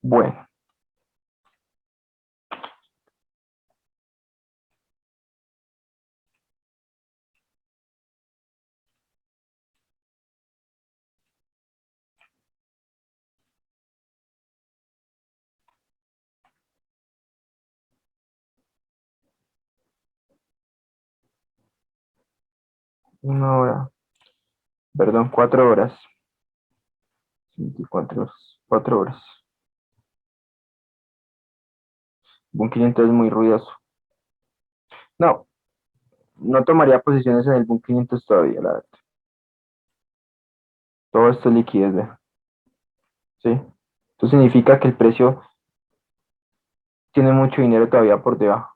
Bueno, una hora, perdón, 4 horas. 24 horas, 4 horas. Boom 500 es muy ruidoso. No, no tomaría posiciones en el Boom 500 todavía, la verdad. Todo esto es liquidez, ¿ve? ¿Sí? Esto significa que el precio tiene mucho dinero todavía por debajo.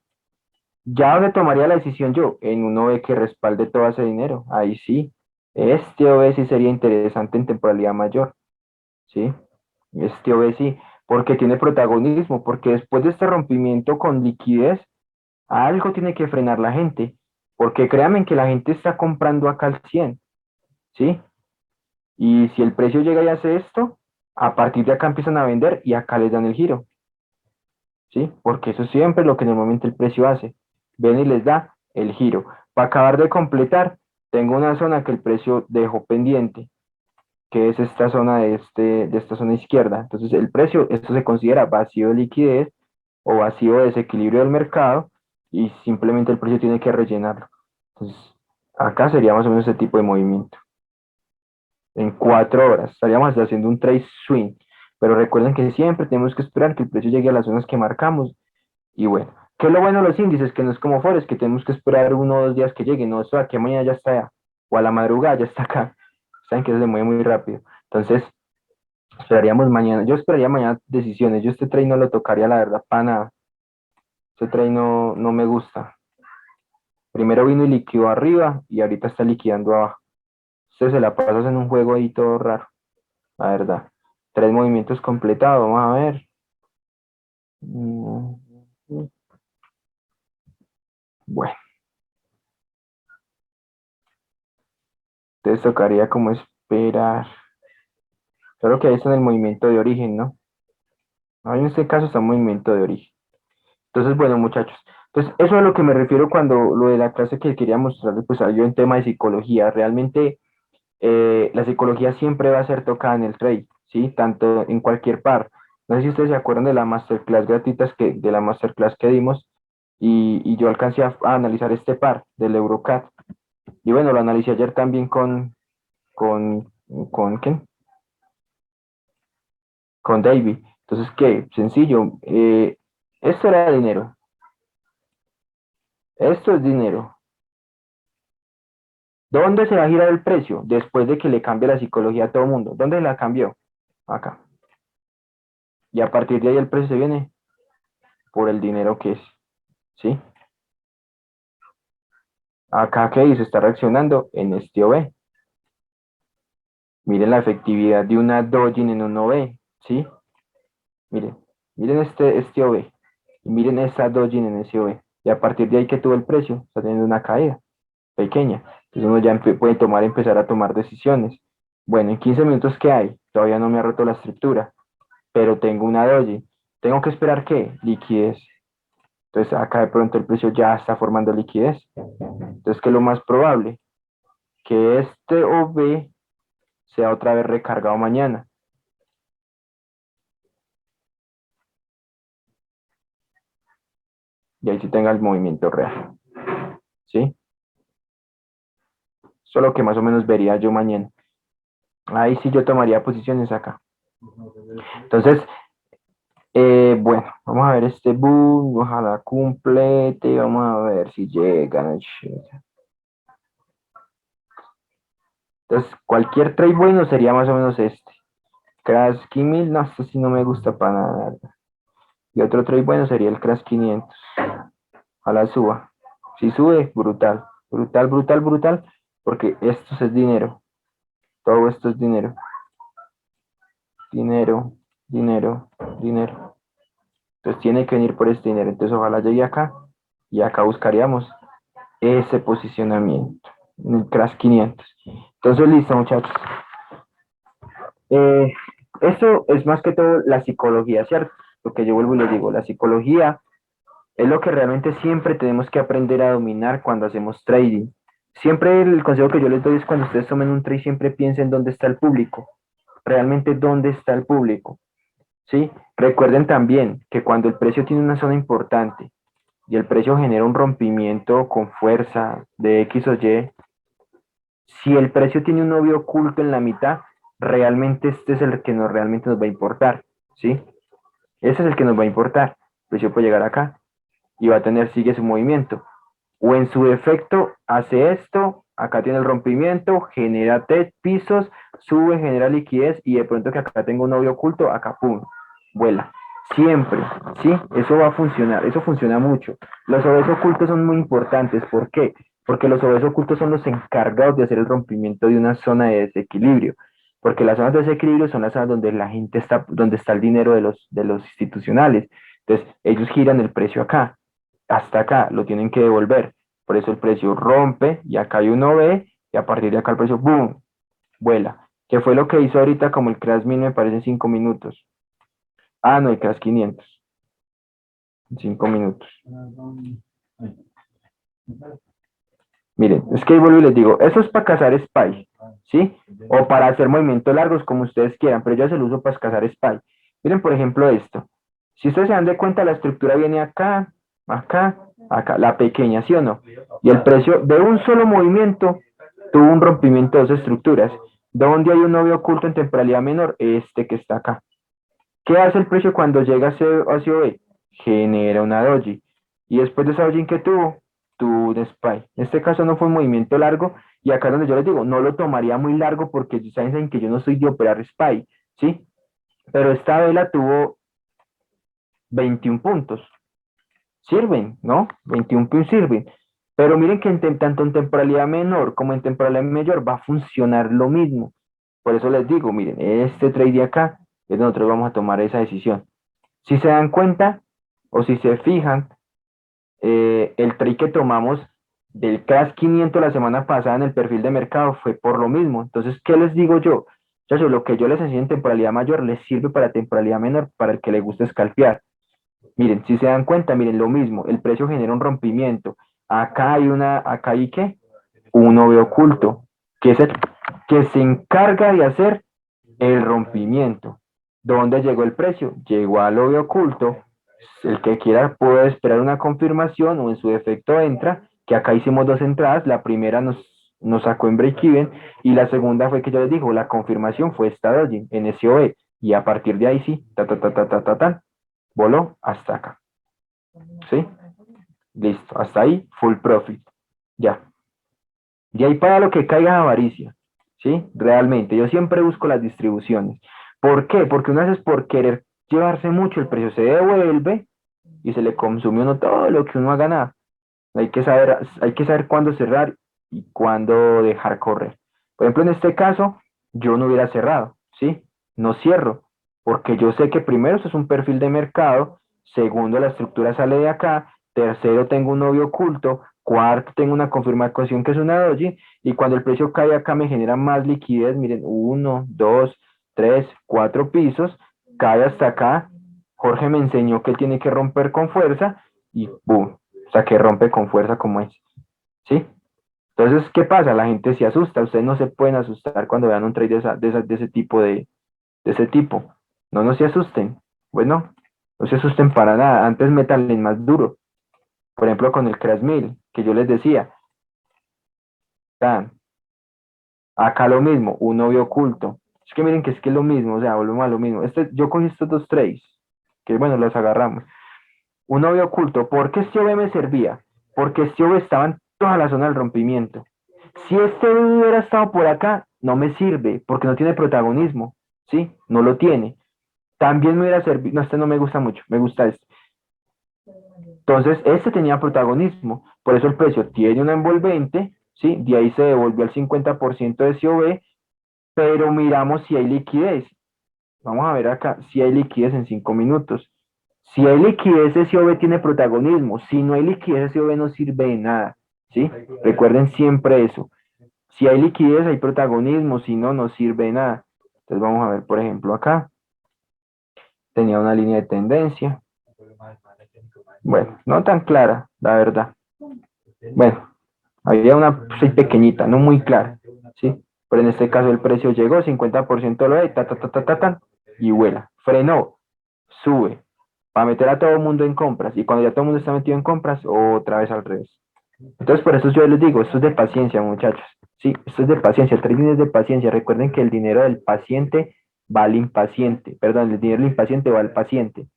Ya donde tomaría la decisión yo, en uno ve que respalde todo ese dinero. Ahí sí. Este OV sí sería interesante en temporalidad mayor. ¿Sí? Este OV sí. Porque tiene protagonismo. Porque después de este rompimiento con liquidez, Algo tiene que frenar la gente, porque créanme que la gente está comprando acá al 100, ¿sí? Y si el precio llega y hace esto, a partir de acá empiezan a vender y acá les dan el giro, ¿sí? Porque eso siempre es lo que normalmente el precio hace. Ven y les da el giro. Para acabar de completar, tengo una zona que el precio dejó pendiente, que es esta zona de esta zona izquierda. Entonces, el precio, esto se considera vacío de liquidez o vacío de desequilibrio del mercado y simplemente el precio tiene que rellenarlo. Entonces, acá sería más o menos ese tipo de movimiento. En 4 horas estaríamos haciendo un trade swing, pero recuerden que siempre tenemos que esperar que el precio llegue a las zonas que marcamos. Y bueno, ¿qué es lo bueno de los índices? Que no es como Forex, que tenemos que esperar 1 o 2 días que llegue, no, eso aquí mañana ya está allá, o a la madrugada ya está acá. Saben que eso se mueve muy rápido. Entonces, esperaríamos mañana, yo esperaría mañana decisiones, yo este trade no lo tocaría la verdad para nada, este trade no me gusta. Primero vino y liquidó arriba y ahorita está liquidando abajo. Usted se la pasas en un juego ahí todo raro, la verdad. 3 movimientos completados, vamos a ver. Mm, Bueno, entonces tocaría como esperar. Claro que ahí está en el movimiento de origen, ¿no? Ahí en este caso está en movimiento de origen. Entonces, bueno, muchachos. Entonces, eso es a lo que me refiero cuando lo de la clase que quería mostrarles, pues yo en tema de psicología. Realmente la psicología siempre va a ser tocada en el trade, ¿sí? Tanto en cualquier par. No sé si ustedes se acuerdan de la masterclass gratuitas de la masterclass que dimos y yo alcancé a analizar este par del Eurocat. Y bueno, lo analicé ayer también con, ¿quién? Con David. Entonces, ¿qué? Sencillo. Esto era dinero. Esto es dinero. ¿Dónde se va a girar el precio? Después de que le cambie la psicología a todo el mundo. ¿Dónde la cambió? Acá. Y a partir de ahí el precio se viene por el dinero que es. ¿Sí? Acá que dice, está reaccionando en este OB. Miren la efectividad de una Dojin en un OB. ¿Sí? Miren. Miren este OB. Y miren esa Dojin en ese OB. Y a partir de ahí que tuvo el precio, está teniendo una caída pequeña. Entonces uno ya puede empezar a tomar decisiones. Bueno, en 15 minutos que hay, todavía no me ha roto la estructura, pero tengo una doji. Tengo que esperar ¿qué? Liquidez. Entonces acá de pronto el precio ya está formando liquidez. Entonces, ¿qué es lo más probable? Que este OB sea otra vez recargado mañana. Y ahí sí tenga el movimiento real. ¿Sí? Eso es lo que más o menos vería yo mañana. Ahí sí yo tomaría posiciones acá. Entonces, bueno, vamos a ver este boom, ojalá complete, vamos a ver si llega. Entonces, cualquier trade bueno sería más o menos este. Crash 1000, no, esto sí no me gusta para nada. Y otro trade bueno sería el Crash 500. Ojalá suba. Si sube, brutal. Brutal, brutal, brutal. Porque esto es dinero. Todo esto es dinero. Dinero, dinero, dinero. Entonces tiene que venir por este dinero. Entonces ojalá llegue acá. Y acá buscaríamos ese posicionamiento. En el Crash 500. Entonces listo, muchachos. Eh, Esto es más que todo la psicología, ¿cierto? Lo que yo vuelvo y les digo, la psicología es lo que realmente siempre tenemos que aprender a dominar cuando hacemos trading. Siempre el consejo que yo les doy es cuando ustedes tomen un trade, siempre piensen dónde está el público. Realmente dónde está el público. ¿Sí? Recuerden también que cuando el precio tiene una zona importante y el precio genera un rompimiento con fuerza de X o Y, si el precio tiene un novio oculto en la mitad, realmente este es el que realmente nos va a importar, ¿sí? Ese es el que nos va a importar. El precio puede llegar acá y va a sigue su movimiento. O en su defecto, hace esto, acá tiene el rompimiento, genera pisos, sube, genera liquidez y de pronto que acá tengo un novio oculto, acá pum, vuela. Siempre, ¿sí? Eso va a funcionar, eso funciona mucho. Los OVs ocultos son muy importantes, ¿por qué? Porque los OVs ocultos son los encargados de hacer el rompimiento de una zona de desequilibrio, porque las zonas de desequilibrio son las zonas donde la gente está, donde está el dinero de los institucionales. Entonces, ellos giran el precio acá. hasta acá, lo tienen que devolver. Por eso el precio rompe y acá hay un OB y a partir de acá el precio, ¡boom!, vuela. ¿Qué fue lo que hizo ahorita como el Crash 1000 me parece en 5 minutos? Ah, no, el Crash 500. En 5 minutos. Miren, es que ahí vuelvo y les digo, eso es para cazar SPY, ¿sí? O para hacer movimientos largos como ustedes quieran, pero yo se lo uso para cazar SPY. Miren, por ejemplo, esto. Si ustedes se dan de cuenta, la estructura viene acá, acá, acá, la pequeña, ¿sí o no? Y el precio de un solo movimiento tuvo un rompimiento de dos estructuras. ¿Dónde hay un novio oculto en temporalidad menor? Este que está acá. ¿Qué hace el precio cuando llega a COB? Genera una doji. Y después de esa doji que tuvo un SPY. En este caso no fue un movimiento largo, y acá es donde yo les digo, no lo tomaría muy largo porque saben que yo no soy de operar SPY, ¿sí? Pero esta vela tuvo 21 puntos. Sirven, ¿no? 21 puntos sirven. Pero miren que tanto en temporalidad menor como en temporalidad mayor va a funcionar lo mismo. Por eso les digo, miren, este trade de acá es donde nosotros vamos a tomar esa decisión. Si se dan cuenta o si se fijan, el trade que tomamos del Crash 500 la semana pasada en el perfil de mercado fue por lo mismo. Entonces, ¿qué les digo yo? Entonces, lo que yo les enseño en temporalidad mayor les sirve para temporalidad menor, para el que le gusta scalpear. Miren, si se dan cuenta, miren lo mismo, el precio genera un rompimiento. Acá hay ¿qué? Un OV oculto, que es el que se encarga de hacer el rompimiento. ¿Dónde llegó el precio? Llegó al OV oculto. El que quiera puede esperar una confirmación o en su defecto entra, que acá hicimos dos entradas. La primera nos sacó en break-even y la segunda fue que yo les digo, la confirmación fue esta doji en ese OV, y a partir de ahí sí, voló hasta acá. ¿Sí? Listo, hasta ahí, full profit. Ya. De ahí para lo que caiga avaricia. ¿Sí? Realmente, yo siempre busco las distribuciones. ¿Por qué? Porque una vez es por querer llevarse mucho, el precio se devuelve y se le consume uno todo lo que uno ha ganado. Hay que saber cuándo cerrar y cuándo dejar correr. Por ejemplo, en este caso, yo no hubiera cerrado, ¿sí? No cierro, porque yo sé que primero eso es un perfil de mercado, segundo la estructura sale de acá, tercero tengo un novio oculto, cuarto tengo una confirmación que es una doji, y cuando el precio cae acá me genera más liquidez, miren, 1, 2, 3, 4 pisos, cae hasta acá, Jorge me enseñó que tiene que romper con fuerza, y ¡boom! O sea, que rompe con fuerza como es, ¿sí? Entonces, ¿qué pasa? La gente se asusta, ustedes no se pueden asustar cuando vean un trade de ese tipo de ese tipo. No, no se asusten. Bueno, no se asusten para nada. Antes métanle más duro. Por ejemplo, con el Crash 1000, que yo les decía. Tan. Acá lo mismo, un novio oculto. Es que miren que es lo mismo, o sea, volvemos a lo mismo. Yo cogí estos dos trades, que bueno, los agarramos. Un novio oculto, ¿por qué este OV me servía? Porque este OV estaba en toda la zona del rompimiento. Si este OV hubiera estado por acá, no me sirve, porque no tiene protagonismo, ¿sí? No lo tiene. También me hubiera servido, no, este no me gusta mucho, me gusta este. Entonces, este tenía protagonismo, por eso el precio tiene una envolvente, ¿sí? De ahí se devolvió el 50% de COV, pero miramos si hay liquidez. Vamos a ver acá si hay liquidez en 5 minutos. Si hay liquidez, ese OV tiene protagonismo. Si no hay liquidez, ese OV no sirve de nada, ¿sí? Recuerden siempre eso. Si hay liquidez, hay protagonismo. Si no, no sirve de nada. Entonces vamos a ver, por ejemplo, acá. Tenía una línea de tendencia. Bueno, no tan clara, la verdad. Bueno, había una pequeñita, no muy clara, ¿sí? Pero en este caso el precio llegó, 50% lo de y vuela. Frenó, sube, para meter a todo el mundo en compras. Y cuando ya todo el mundo está metido en compras, otra vez al revés. Entonces, por eso yo les digo, esto es de paciencia, muchachos. Sí, esto es de paciencia, el trading es de paciencia. Recuerden que el dinero del paciente va al impaciente. Perdón, el dinero del impaciente va al paciente.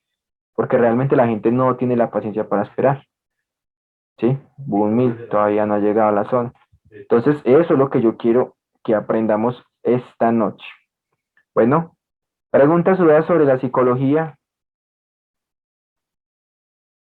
Porque realmente la gente no tiene la paciencia para esperar. ¿Sí? Boom 1000 todavía no ha llegado a la zona. Entonces, eso es lo que yo quiero que aprendamos esta noche. Bueno, preguntas o dudas sobre la psicología.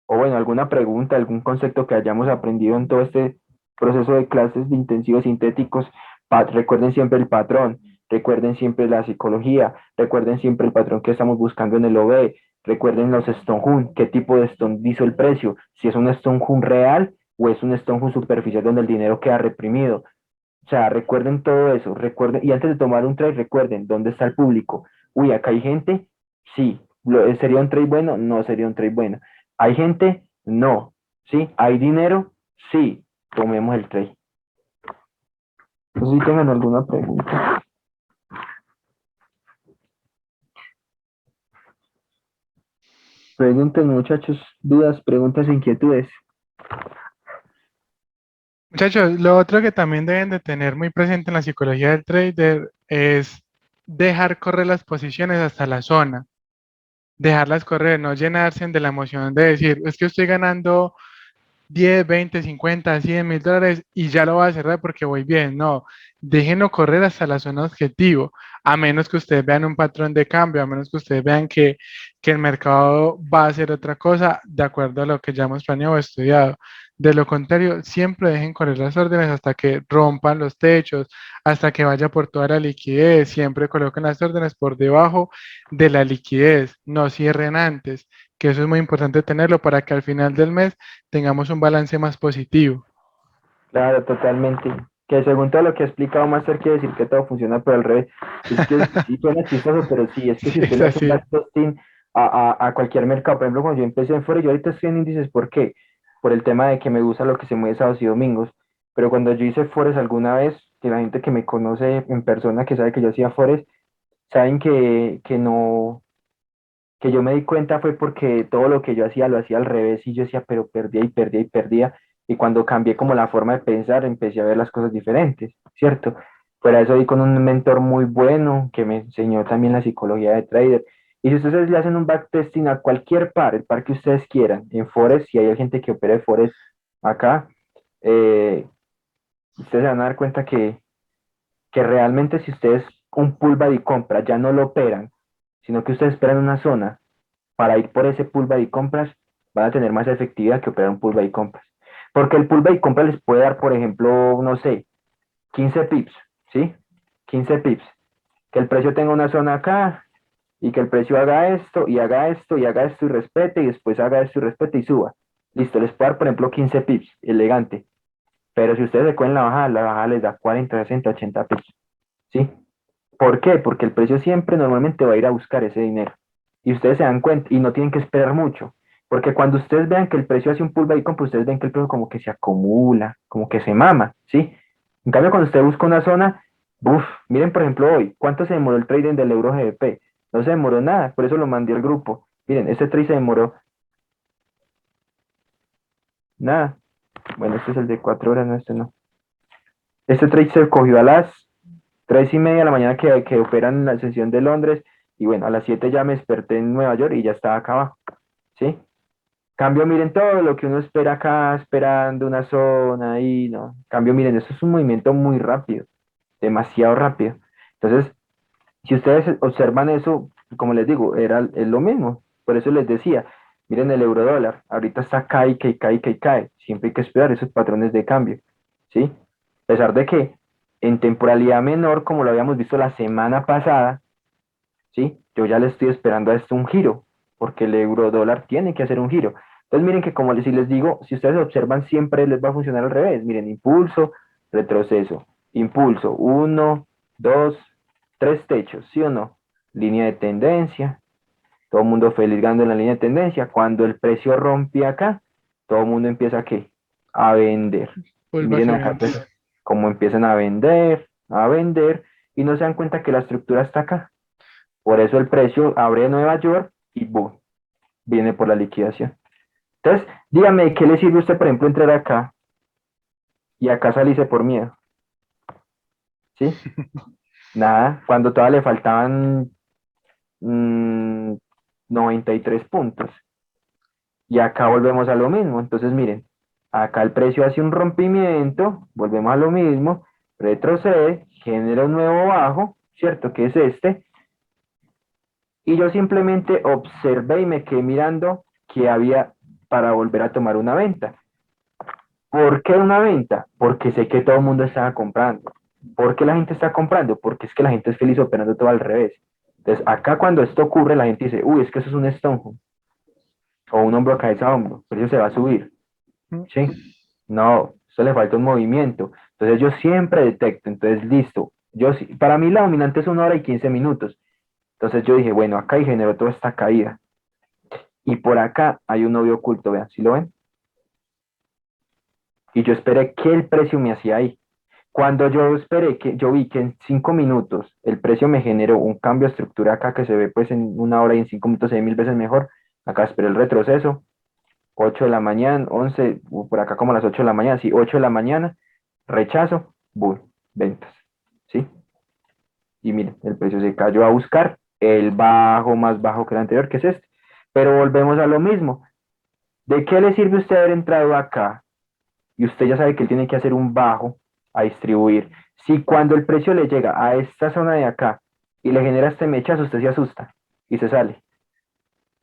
O bueno, alguna pregunta, algún concepto que hayamos aprendido en todo este proceso de clases de intensivos sintéticos. Recuerden siempre el patrón, recuerden siempre la psicología, recuerden siempre el patrón que estamos buscando en el OB, Recuerden los Stone Hunt, qué tipo de Stone hizo el precio, si es un Stone Hunt real o es un Stone Hunt superficial donde el dinero queda reprimido. O sea, recuerden todo eso, recuerden, y antes de tomar un trade, recuerden dónde está el público. Uy, acá hay gente, sí. ¿Sería un trade bueno? No sería un trade bueno. ¿Hay gente? No. ¿Sí? ¿Hay dinero? Sí. Tomemos el trade. No sé si tengan alguna pregunta. Pregunten, muchachos, dudas, preguntas, inquietudes. Muchachos, lo otro que también deben de tener muy presente en la psicología del trader es dejar correr las posiciones hasta la zona, dejarlas correr, no llenarse de la emoción de decir, es que estoy ganando 10, 20, 50, 100.000 dólares y ya lo voy a cerrar porque voy bien. No, déjenlo correr hasta la zona objetivo, a menos que ustedes vean un patrón de cambio, a menos que ustedes vean que el mercado va a hacer otra cosa de acuerdo a lo que ya hemos planeado o estudiado. De lo contrario, siempre dejen correr las órdenes hasta que rompan los techos, hasta que vaya por toda la liquidez. Siempre coloquen las órdenes por debajo de la liquidez, no cierren antes, que eso es muy importante tenerlo para que al final del mes tengamos un balance más positivo. Claro, totalmente. Que según todo lo que ha explicado Master, quiere decir que todo funciona por al revés. Es que sí suena chistoso, pero sí, es que si Sí, usted es le hace un así. backtesting a cualquier mercado, por ejemplo, cuando yo empecé en Forex, yo ahorita estoy en índices, ¿por qué? Por el tema de que me gusta lo que se mueve sábados y domingos. Pero cuando yo hice Forex alguna vez, que la gente que me conoce en persona, que sabe que yo hacía Forex, saben que no, que yo me di cuenta fue porque todo lo que yo hacía lo hacía al revés y yo decía, pero perdía y perdía y perdía. Y cuando cambié como la forma de pensar, empecé a ver las cosas diferentes, ¿cierto? Fuera de eso, di con un mentor muy bueno que me enseñó también la psicología de trader. Y si ustedes le hacen un backtesting a cualquier par, el par que ustedes quieran, en Forex, si hay gente que opera de Forex acá, eh, ustedes se van a dar cuenta que realmente si ustedes un pullback y compra ya no lo operan, sino que ustedes esperan una zona para ir por ese pullback y compras, van a tener más efectividad que operar un pullback y compras. Porque el pullback y compras les puede dar, por ejemplo, no sé, 15 pips, ¿sí? 15 pips. Que el precio tenga una zona acá y que el precio haga esto y haga esto y haga esto y respete y después haga esto y respete y suba. Listo, les puede dar, por ejemplo, 15 pips, elegante. Pero si ustedes se cogen la bajada les da 40, 60, 80 pips, ¿sí? ¿Por qué? Porque el precio siempre normalmente va a ir a buscar ese dinero. Y ustedes se dan cuenta y no tienen que esperar mucho. Porque cuando ustedes vean que el precio hace un pullback y compra, ustedes ven que el precio como que se acumula, como que se mama, ¿sí? En cambio, cuando usted busca una zona, uff, miren por ejemplo hoy, ¿cuánto se demoró el trading del euro GBP? No se demoró nada, por eso lo mandé al grupo. Miren, este trade se demoró nada. Bueno, este es el de 4 horas, no, este no. Este trade se cogió a las 3:30 de la mañana que operan en la sesión de Londres, y bueno, a las 7 ya me desperté en Nueva York y ya estaba acá abajo, ¿sí? Cambio, miren todo lo que uno espera acá, esperando una zona ahí, ¿no? Cambio, miren, eso es un movimiento muy rápido, demasiado rápido. Entonces, si ustedes observan eso, como les digo, es lo mismo. Por eso les decía, miren el euro dólar, ahorita está cae, cae, cae, cae, cae. Siempre hay que esperar esos patrones de cambio, ¿sí? A pesar de que en temporalidad menor, como lo habíamos visto la semana pasada, ¿sí? Yo ya le estoy esperando a esto un giro, porque el euro dólar tiene que hacer un giro. Entonces miren que como si les digo, si ustedes observan siempre les va a funcionar al revés. Miren, impulso, retroceso, impulso, uno, dos, tres techos, ¿sí o no? Línea de tendencia, todo el mundo feliz ganando en la línea de tendencia. Cuando el precio rompe acá, todo el mundo empieza ¿a qué? A vender. Y Vuelvo a miren que acá, vende. pues, cómo empiezan a vender, y no se dan cuenta que la estructura está acá. Por eso el precio abre en Nueva York y boom, viene por la liquidación. Entonces, dígame, ¿qué le sirve a usted, por ejemplo, entrar acá y acá salirse por miedo? ¿Sí? Nada, cuando todavía le faltaban mm, 93 puntos. Y acá volvemos a lo mismo. Entonces, miren, acá el precio hace un rompimiento, volvemos a lo mismo, retrocede, genera un nuevo bajo, ¿cierto? Que es este. Y yo simplemente observé y me quedé mirando qué había para volver a tomar una venta. ¿Por qué una venta? Porque sé que todo el mundo estaba comprando. ¿Por qué la gente está comprando? Porque es que la gente es feliz operando todo al revés. Entonces, acá cuando esto ocurre, la gente dice, uy, es que eso es un estonjo, o un hombro, cabeza, hombro, pero eso se va a subir, ¿sí? No, eso le falta un movimiento. Entonces, yo siempre detecto, entonces, listo. Para mí la dominante es 1 hora y 15 minutos. Entonces, yo dije, bueno, acá y generó toda esta caída. Y por acá hay un novio oculto, vean, ¿sí lo ven? Y yo esperé que el precio me hacía ahí. Cuando yo esperé que, yo vi que en 5 minutos el precio me generó un cambio de estructura acá que se ve pues en 1 hora y en 5 minutos se ve 1000 veces mejor. Acá esperé el retroceso, 8 de la mañana, 11, por acá como a las 8 de la mañana, sí, 8 de la mañana, rechazo, boom, ventas, ¿sí? Y miren, el precio se cayó a buscar el bajo más bajo que el anterior, que es este. Pero volvemos a lo mismo. ¿De qué le sirve usted haber entrado acá? Y usted ya sabe que él tiene que hacer un bajo a distribuir. Si cuando el precio le llega a esta zona de acá y le genera este mechazo, usted se asusta y se sale.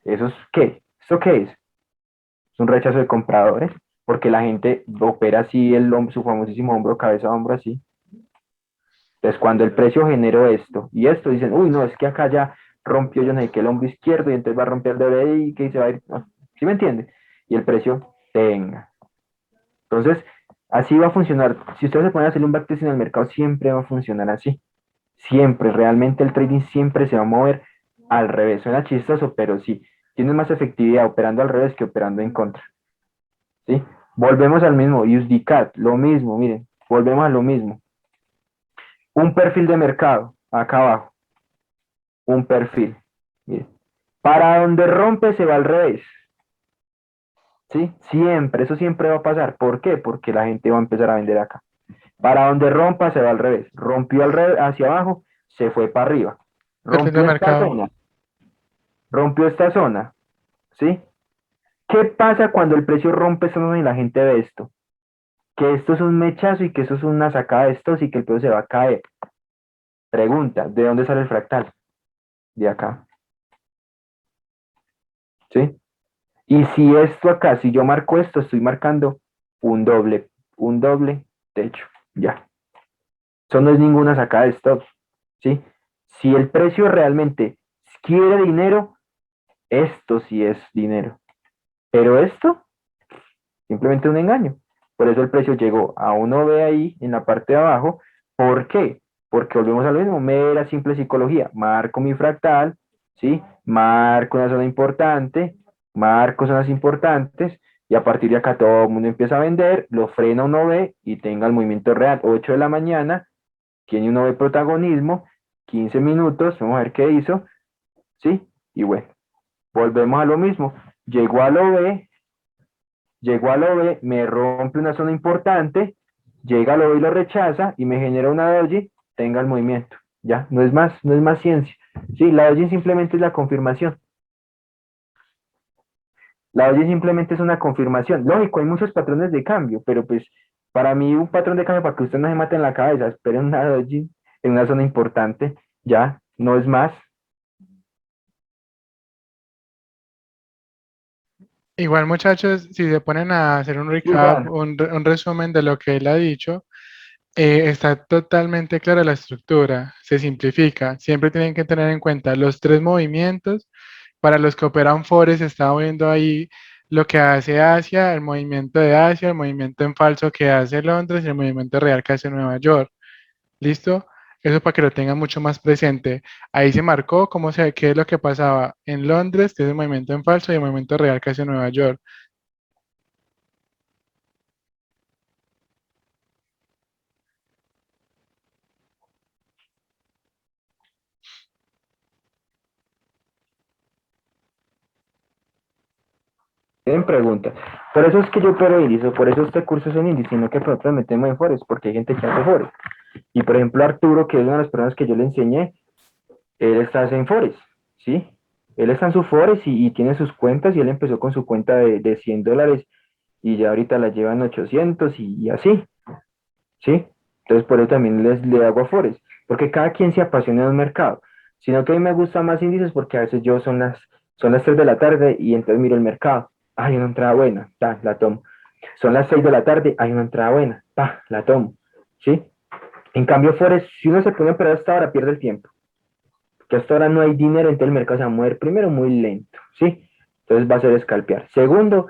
¿Eso es qué? ¿Esto qué es? Es un rechazo de compradores, porque la gente opera así su famosísimo hombro, cabeza, hombro así. Entonces, cuando el precio generó esto y esto, dicen, uy, no, es que acá ya rompió yo no sé qué el hombro izquierdo y entonces va a romper de y que se va a ir. No, ¿sí me entiende? Y el precio tenga. Entonces, así va a funcionar. Si ustedes se ponen a hacer un backtest en el mercado, siempre va a funcionar así. Siempre, realmente el trading siempre se va a mover al revés. Suena chistoso, pero sí. Tiene más efectividad operando al revés que operando en contra. ¿Sí? Volvemos al mismo. USDCAT, lo mismo, miren. Volvemos a lo mismo. Un perfil de mercado, acá abajo. Un perfil. Miren. Para donde rompe se va al revés. ¿Sí? Siempre, eso siempre va a pasar. ¿Por qué? Porque la gente va a empezar a vender acá. Para donde rompa se va al revés. Rompió al revés, hacia abajo, se fue para arriba. Perfil de Rompió esta mercado. zona. Rompió esta zona. ¿Sí? ¿Qué pasa cuando el precio rompe esta zona y la gente ve esto? Que esto es un mechazo y que eso es una sacada de estos y que el precio se va a caer. Pregunta, ¿de dónde sale el fractal? De acá. ¿Sí? Y si esto acá, si yo marco esto, estoy marcando un doble techo. Ya. Eso no es ninguna sacada de stop. ¿Sí? Si el precio realmente quiere dinero, esto sí es dinero. Pero esto, simplemente un engaño. Por eso el precio llegó a 1B ahí en la parte de abajo. ¿Por qué? Porque volvemos a lo mismo, mera simple psicología. Marco mi fractal, ¿sí? Marco una zona importante, marco zonas importantes, y a partir de acá todo el mundo empieza a vender, lo frena 1B y tenga el movimiento real. 8 de la mañana, tiene 1B protagonismo, 15 minutos, vamos a ver qué hizo, ¿sí? Y bueno, volvemos a lo mismo. Llegó al OB, me rompe una zona importante, llega al OB y lo rechaza y me genera una doji, tenga el movimiento. Ya, no es más ciencia. Sí, la doji simplemente es la confirmación. La doji simplemente es una confirmación. Lógico, hay muchos patrones de cambio, pero pues para mí un patrón de cambio para que usted no se mate en la cabeza, esperen una doji en una zona importante, ya, no es más. Igual, muchachos, si se ponen a hacer un Sí, recap, Juan. un resumen de lo que él ha dicho, está totalmente clara la estructura, se simplifica. Siempre tienen que tener en cuenta los tres movimientos. Para los que operan Forex, estaba viendo ahí lo que hace Asia, el movimiento de Asia, el movimiento en falso que hace Londres y el movimiento real que hace Nueva York. ¿Listo? Eso para que lo tengan mucho más presente. Ahí se marcó qué es lo que pasaba en Londres, que es el movimiento en falso, y el movimiento real que hace Nueva York. Tienen preguntas. Por eso es que yo opero índice, por eso este curso es en índice, sino que nosotros metemos en Forex, porque hay gente que hace Forex. Y por ejemplo, Arturo, que es una de las personas que yo le enseñé, él está en Forex, ¿sí? Él está en su Forex y tiene sus cuentas y él empezó con su cuenta de $100 y ya ahorita la llevan 800 y así, ¿sí? Entonces por eso también le hago a Forex, porque cada quien se apasiona de un mercado. Sino que a mí me gustan más índices porque a veces son las 3 de la tarde y entonces miro el mercado. Hay una entrada buena, ta, la tomo. Son las 6 de la tarde, hay una entrada buena, pa, la tomo, ¿sí? En cambio, Forex, si uno se pone a operar hasta ahora, pierde el tiempo. que hasta ahora no hay dinero, entonces el mercado se va a mover primero muy lento, ¿sí? Entonces va a ser scalpear. Segundo,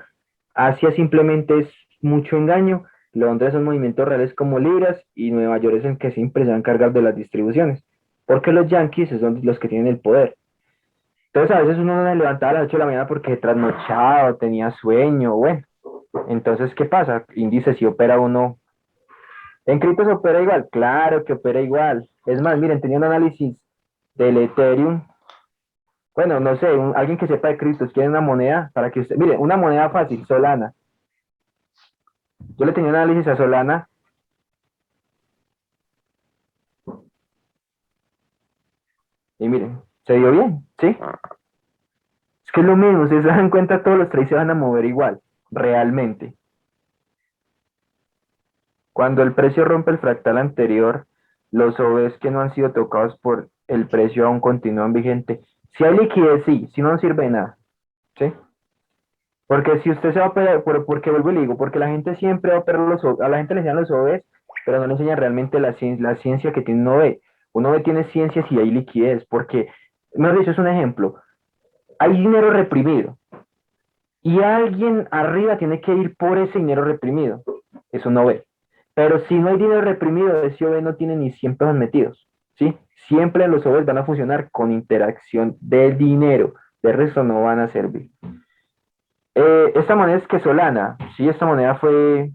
Asia simplemente es mucho engaño. Londres son movimientos reales como libras y Nueva York es el que siempre se va a encargar de las distribuciones, porque los yanquis son los que tienen el poder. Entonces a veces uno no se levantaba a las 8 de la mañana porque trasnochado, tenía sueño, bueno. Entonces, ¿qué pasa? Índice si opera uno. ¿En criptos opera igual? Claro que opera igual. Es más, miren, tenía un análisis del Ethereum. Bueno, no sé, alguien que sepa de criptos, quiere una moneda para que usted, mire, una moneda fácil, Solana. Yo le tenía un análisis a Solana y miren, se dio bien, ¿sí? Es que es lo mismo, ustedes se dan cuenta, todos los trades se van a mover igual, realmente. Cuando el precio rompe el fractal anterior, los OVs que no han sido tocados por el precio aún continúan vigentes. Si hay liquidez, sí, si no, no sirve de nada, ¿sí? Porque si usted se va a operar, porque vuelvo y le digo, porque la gente siempre va a operar a la gente le enseñan los OVs, pero no le enseñan realmente la ciencia que tiene un OV. Un OV tiene ciencia si hay liquidez, porque, mejor dicho, es un ejemplo. Hay dinero reprimido y alguien arriba tiene que ir por ese dinero reprimido. Eso no ve. Pero si no hay dinero reprimido, ese OV no tiene ni 100 pesos metidos, ¿sí? Siempre los OVs van a funcionar con interacción del dinero, de resto no van a servir. Esta moneda es que Solana, sí, esta moneda fue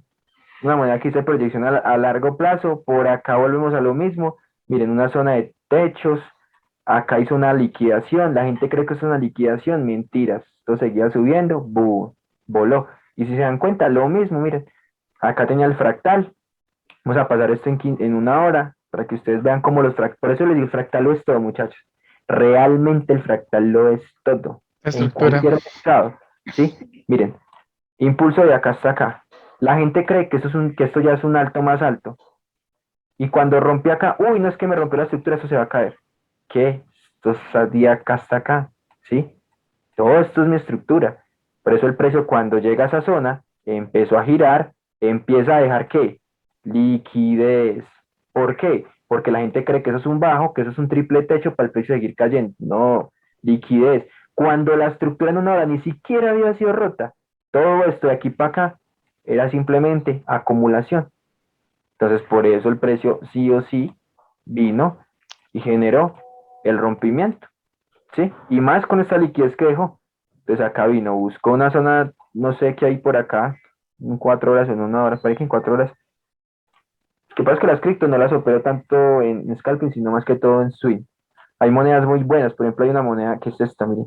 una moneda que hice proyección a largo plazo, por acá volvemos a lo mismo, miren, una zona de techos, acá hizo una liquidación, la gente cree que es una liquidación, mentiras, esto seguía subiendo, voló, y si se dan cuenta, lo mismo, miren, acá tenía el fractal, vamos a pasar esto en una hora, para que ustedes vean cómo los fractales, por eso les digo, el fractal lo es todo, muchachos, realmente el fractal lo es todo, en Estructura. cualquier mercado, ¿sí? Miren, impulso de acá hasta acá. La gente cree que, que esto ya es un alto más alto. Y cuando rompe acá, uy, no es que me rompió la estructura, eso se va a caer. ¿Qué? Esto es de acá hasta acá, ¿sí? Todo esto es mi estructura. Por eso el precio cuando llega a esa zona, empezó a girar, empieza a dejar ¿qué? Liquidez. ¿Por qué? Porque la gente cree que eso es un bajo, que eso es un triple techo para el precio seguir cayendo. No, liquidez. Cuando la estructura en una hora ni siquiera había sido rota, todo esto de aquí para acá era simplemente acumulación. Entonces, por eso el precio sí o sí vino y generó el rompimiento, ¿sí? Y más con esta liquidez que dejó. Entonces acá vino, buscó una zona, no sé qué hay por acá, en 4 horas, en una hora, parece que en 4 horas. Lo que pasa es que las criptos no las opero tanto en scalping, sino más que todo en swing. Hay monedas muy buenas, por ejemplo, hay una moneda que es esta, miren,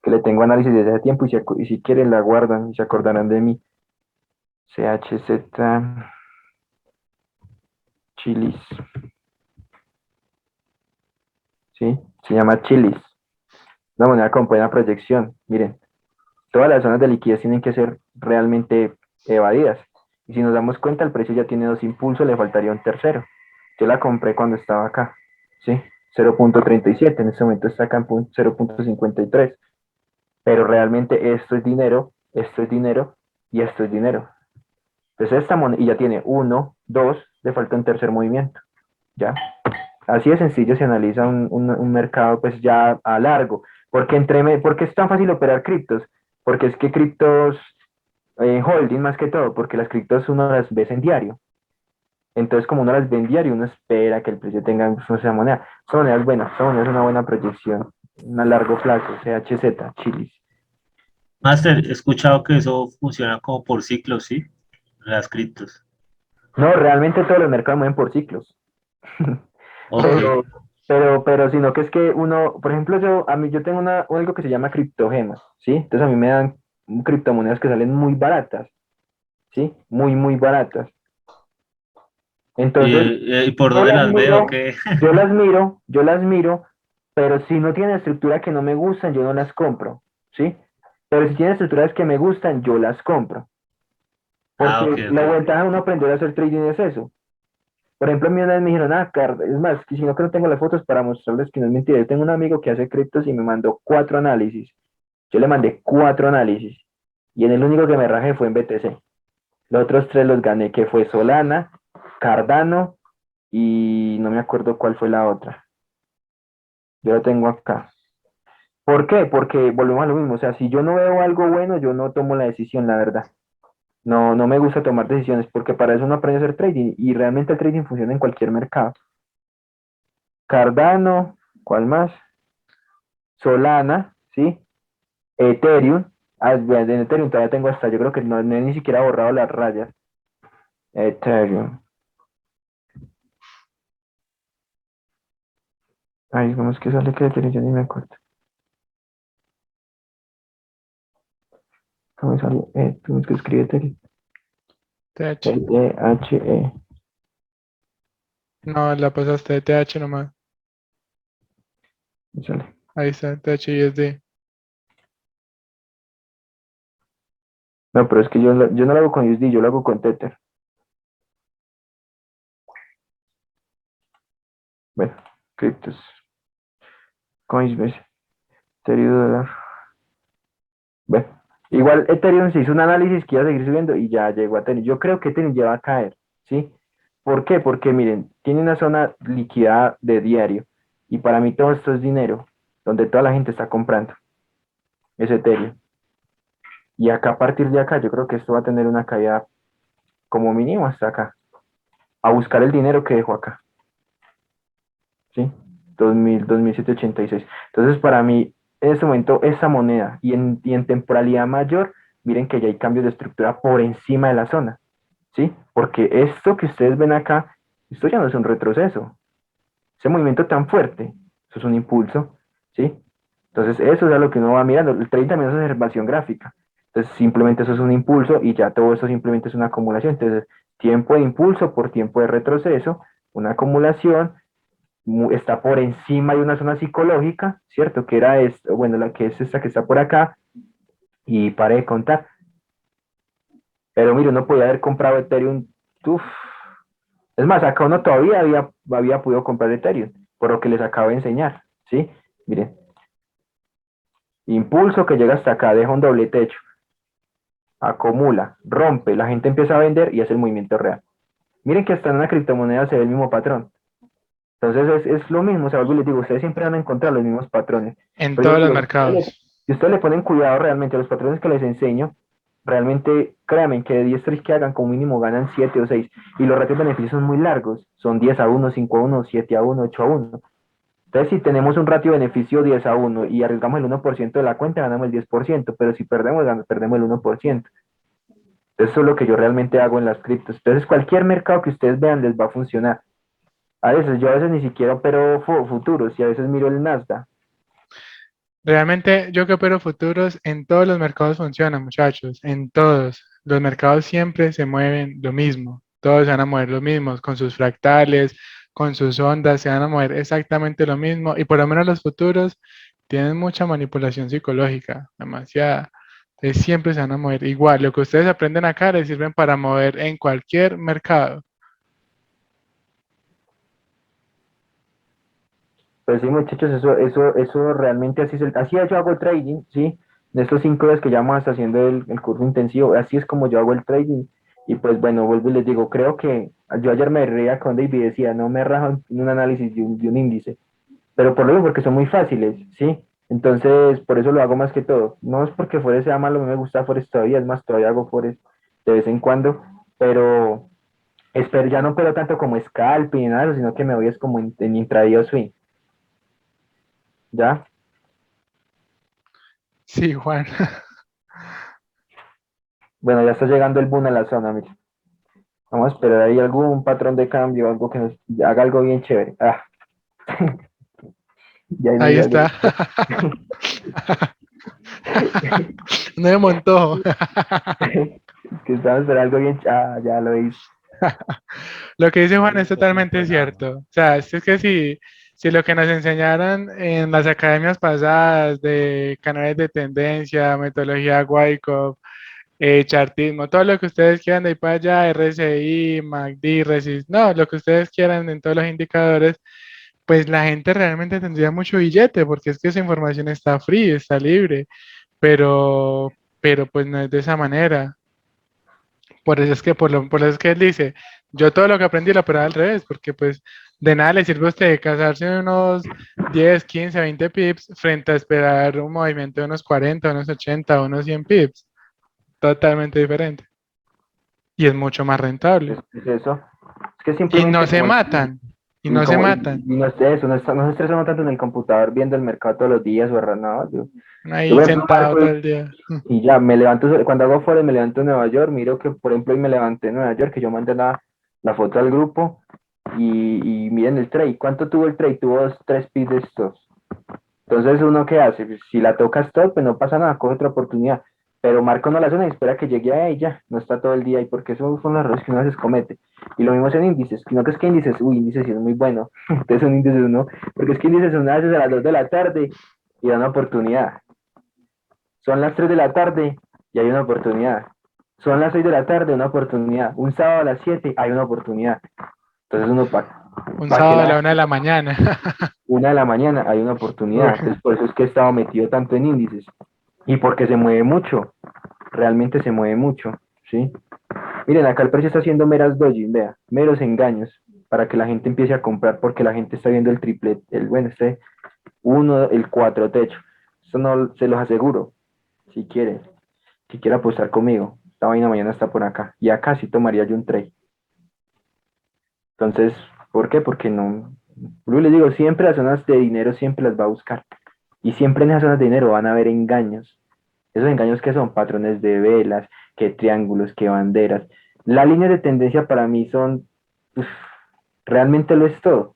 que le tengo análisis desde hace tiempo y si quieren la guardan y se acordarán de mí. CHZ Chilis, ¿sí? Se llama Chilis. Una moneda con buena proyección, miren. Todas las zonas de liquidez tienen que ser realmente evadidas. Y si nos damos cuenta, el precio ya tiene dos impulsos, le faltaría un tercero. Yo la compré cuando estaba acá, ¿sí? 0.37, en este momento está acá en 0.53. Pero realmente esto es dinero y esto es dinero. Entonces esta moneda, y ya tiene uno, dos, le falta un tercer movimiento, ¿ya? Así de sencillo se analiza un mercado pues ya a largo. ¿Por qué es tan fácil operar criptos? Porque es que criptos, holding más que todo, porque las criptos uno las ve en diario. Entonces, como uno las ve en diario, uno espera que el precio tenga esa moneda. Esa moneda es buena, esa moneda es una buena proyección, a largo plazo, CHZ, Chilis. Master, he escuchado que eso funciona como por ciclos, ¿sí? Las criptos. No, realmente todos los mercados mueven por ciclos. Ok. Pero, pero, sino que es que uno, por ejemplo, yo tengo algo que se llama criptogemas, ¿sí? Entonces a mí me dan criptomonedas que salen muy baratas, ¿sí? Muy, muy baratas. Entonces, ¿Y por yo dónde las las veo? miro, ¿Qué? yo las miro, pero si no tienen estructura que no me gustan, yo no las compro, ¿sí? Pero si tienen estructuras que me gustan, yo las compro. Ah, ok, Porque ok. la ventaja de uno aprender a hacer trading es eso. Por ejemplo, a mí una vez me dijeron, es más, que si no que no tengo las fotos para mostrarles que no es mentira. Yo tengo un amigo que hace criptos y me mandó 4 análisis. Yo le mandé 4 análisis. Y en el único que me rajé fue en BTC. Los otros 3 los gané, que fue Solana, Cardano y no me acuerdo cuál fue la otra. Yo la tengo acá. ¿Por qué? Porque volvemos a lo mismo. O sea, si yo no veo algo bueno, yo no tomo la decisión, la verdad. No, no me gusta tomar decisiones porque para eso uno aprende a hacer trading y realmente el trading funciona en cualquier mercado. Cardano, ¿cuál más? Solana, ¿sí? Ethereum. Ah, en Ethereum todavía tengo hasta, yo creo que no he ni siquiera borrado las rayas. Ethereum. Ay, ¿cómo es que sale que Ethereum? Yo ni me acuerdo. ¿Cómo sale? ¿Cómo es que escribe Ethereum? TH. E-T-H-E. No, la pasaste de TH nomás. Sale. Ahí está, THISD. No, pero es que yo no lo hago con USD, yo lo hago con Tether. Bueno, criptos. Coinbase. Ethereum dólar. Bueno, igual Ethereum se hizo un análisis que iba a seguir subiendo y ya llegó a Ethereum. Yo creo que Ethereum ya va a caer, ¿sí? ¿Por qué? Porque miren, tiene una zona liquidada de diario y para mí todo esto es dinero, donde toda la gente está comprando. Es Ethereum. Y acá a partir de acá yo creo que esto va a tener una caída como mínimo hasta acá. A buscar el dinero que dejó acá, ¿sí? 2786. Entonces para mí en este momento esa moneda y en temporalidad mayor, miren que ya hay cambios de estructura por encima de la zona. ¿Sí? Porque esto que ustedes ven acá, esto ya no es un retroceso. Ese movimiento tan fuerte, eso es un impulso, ¿sí? Entonces, eso es a lo que uno va mirando. El trading también es observación gráfica. Entonces, simplemente eso es un impulso y ya todo eso simplemente es una acumulación. Entonces, tiempo de impulso por tiempo de retroceso, una acumulación, está por encima de una zona psicológica, ¿cierto? Que era esto, bueno, la que es esta que está por acá, y pare de contar. Pero mire, uno podía haber comprado Ethereum, uf. Es más, acá uno todavía había podido comprar Ethereum, por lo que les acabo de enseñar, ¿sí? Miren, impulso que llega hasta acá, deja un doble techo, acumula, rompe, la gente empieza a vender y hace el movimiento real. Miren que hasta en una criptomoneda se ve el mismo patrón. Entonces es lo mismo, o sea, vuelvo y les digo, ustedes siempre van a encontrar los mismos patrones. En Pero yo todos los digo, mercados. si ustedes le ponen cuidado realmente a los patrones que les enseño, realmente créanme que de 10 trades que hagan, como mínimo ganan 7 o 6. Y los ratios de beneficios son muy largos, son 10-1, 5-1, 7-1, 8-1. Entonces, si tenemos un ratio de beneficio 10-1 y arriesgamos el 1% de la cuenta, ganamos el 10%, pero si perdemos, perdemos el 1%. Eso es lo que yo realmente hago en las criptos. Entonces, cualquier mercado que ustedes vean les va a funcionar. Yo a veces ni siquiera opero futuros y a veces miro el Nasdaq. Realmente yo que opero futuros en todos los mercados funcionan, muchachos, en todos. Los mercados siempre se mueven lo mismo, todos se van a mover lo mismo, con sus fractales, con sus ondas, se van a mover exactamente lo mismo y por lo menos los futuros tienen mucha manipulación psicológica, demasiada. Entonces siempre se van a mover igual. Lo que ustedes aprenden acá les sirven para mover en cualquier mercado. Pues sí, muchachos, eso realmente así yo hago el trading, ¿sí? De estos 5 días que llevamos hasta haciendo el curso intensivo, así es como yo hago el trading. Y pues bueno, vuelvo y les digo, creo que yo ayer me reía con David y decía, no me rajo en un análisis de un índice, pero por lo menos porque son muy fáciles, ¿sí? Entonces, por eso lo hago más que todo. No es porque Forex sea malo, a mí me gusta Forex todavía, es más, todavía hago Forex de vez en cuando, pero espero, ya no pero tanto como scalping ni nada, sino que me voy es como en intradía o swing, ¿ya? Sí, Juan. Bueno, ya está llegando el boom a la zona, mira. Vamos a esperar ahí algún patrón de cambio, algo que nos haga algo bien chévere. Ah, ya ahí nos Ahí dio algo. está. No me montó. Que estamos esperando algo bien. Ah, ya lo hice. Lo que dice Juan es totalmente cierto. O sea, es que si lo que nos enseñaron en las academias pasadas de canales de tendencia, metodología Wyckoff, chartismo, todo lo que ustedes quieran de ahí para allá, RSI, MACD, RSI, no, lo que ustedes quieran en todos los indicadores, pues la gente realmente tendría mucho billete, porque es que esa información está free, está libre, pero pues no es de esa manera. Por eso es que, por eso es que él dice, Yo todo lo que aprendí lo operaba al revés, porque pues de nada le sirve a usted casarse en unos 10, 15, 20 pips frente a esperar un movimiento de unos 40, unos 80, unos 100 pips. Totalmente diferente. Y es mucho más rentable. Es eso. Es que Y no simplemente se como, matan. Y y no se como, matan. y no es eso, no se estresa uno tanto en el computador viendo el mercado todos los días o nada. Yo, Ahí por ejemplo, sentado todo marco el día. y ya me levanto, cuando hago foros me levanto en Nueva York, miro que, por ejemplo, hoy me levanté en Nueva York, que yo mandé la foto al grupo y miren el trade. ¿Cuánto tuvo el trade? Tuvo 3 pips de estos. Entonces, ¿uno qué hace? Pues, si la toca stop, pues no pasa nada, coge otra oportunidad. Pero marca una la zona y espera que llegue a ella, no está todo el día ahí, porque esos son los errores que uno a veces comete. Y lo mismo es en índices, sino que es que índices, índices sí es muy bueno. Entonces son índices uno, porque es que índices son a veces a las 2 de la tarde y da una oportunidad. Son las 3 de la tarde y hay una oportunidad. Son las 6 de la tarde, una oportunidad. Un sábado a las 7 hay una oportunidad. Entonces uno, Un ¿para qué sábado a la la 1 de la mañana. 1 de la mañana hay una Uy, oportunidad? Entonces por eso es que he estado metido tanto en índices. Y porque se mueve mucho, realmente se mueve mucho, ¿sí? Miren, acá el precio está haciendo meras dojis, vea, meros engaños, para que la gente empiece a comprar, porque la gente está viendo el triple, bueno, el 4 techo. Eso no se los aseguro, si quieren, si quiere apostar conmigo. Esta vaina mañana está por acá. Y acá sí tomaría yo un trade. Entonces, ¿por qué? Porque no. Yo les digo, siempre las zonas de dinero siempre las va a buscar. Y siempre en esas zonas de dinero van a haber engaños. Esos engaños que son patrones de velas, que triángulos, que banderas. Las líneas de tendencia para mí son, uf, realmente lo es todo.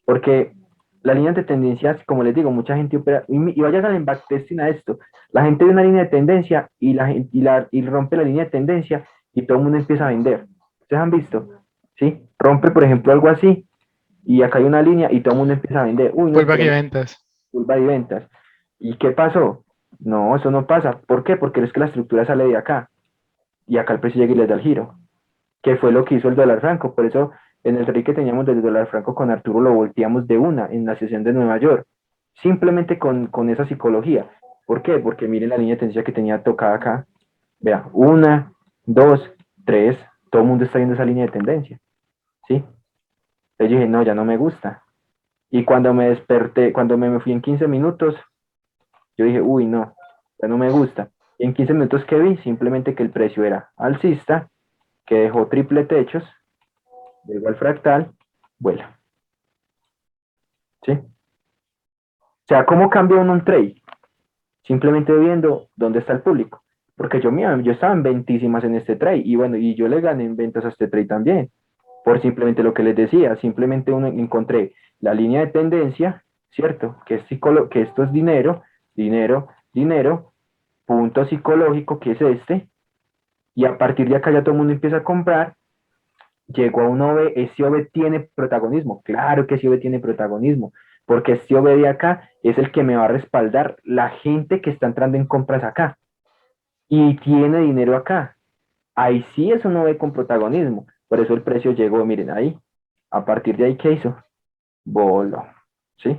Porque las líneas de tendencia, como les digo, mucha gente opera, y vayan al backtesting a esto. La gente ve una línea de tendencia y rompe la línea de tendencia y todo el mundo empieza a vender. ¿Ustedes han visto? ¿Sí? Rompe, por ejemplo, algo así y acá hay una línea y todo el mundo empieza a vender. Uy, no, pullback y esperemos ventas. curva y ventas. ¿Y qué pasó? No, eso no pasa. ¿Por qué? Porque es que la estructura sale de acá y acá el precio llega y les da el giro, que fue lo que hizo el dólar franco. Por eso en el trade que teníamos del dólar franco con Arturo lo volteamos de una en la sesión de Nueva York, simplemente con esa psicología. ¿Por qué? Porque miren la línea de tendencia que tenía tocada acá. Vea, 1, 2, 3, todo el mundo está viendo esa línea de tendencia, ¿sí? Entonces yo dije, no, ya no me gusta. Y cuando me desperté, cuando me fui en 15 minutos, yo dije, uy, no, ya no me gusta. Y en 15 minutos que vi, simplemente que el precio era alcista, que dejó triple techos, de igual fractal, vuela. ¿Sí? O sea, ¿cómo cambia uno un trade? Simplemente viendo dónde está el público. Porque yo estaba en ventísimas en este trade, y bueno, y yo le gané en ventas a este trade también, por simplemente lo que les decía, simplemente uno encontré la línea de tendencia, ¿cierto? Que esto es dinero, dinero, dinero, punto psicológico, que es este, y a partir de acá ya todo el mundo empieza a comprar, llegó a un OV, ese OV tiene protagonismo, claro que ese OV tiene protagonismo, porque este OV de acá es el que me va a respaldar la gente que está entrando en compras acá, y tiene dinero acá, ahí sí es un OV con protagonismo, por eso el precio llegó, miren ahí, a partir de ahí, ¿qué hizo? Voló, ¿sí?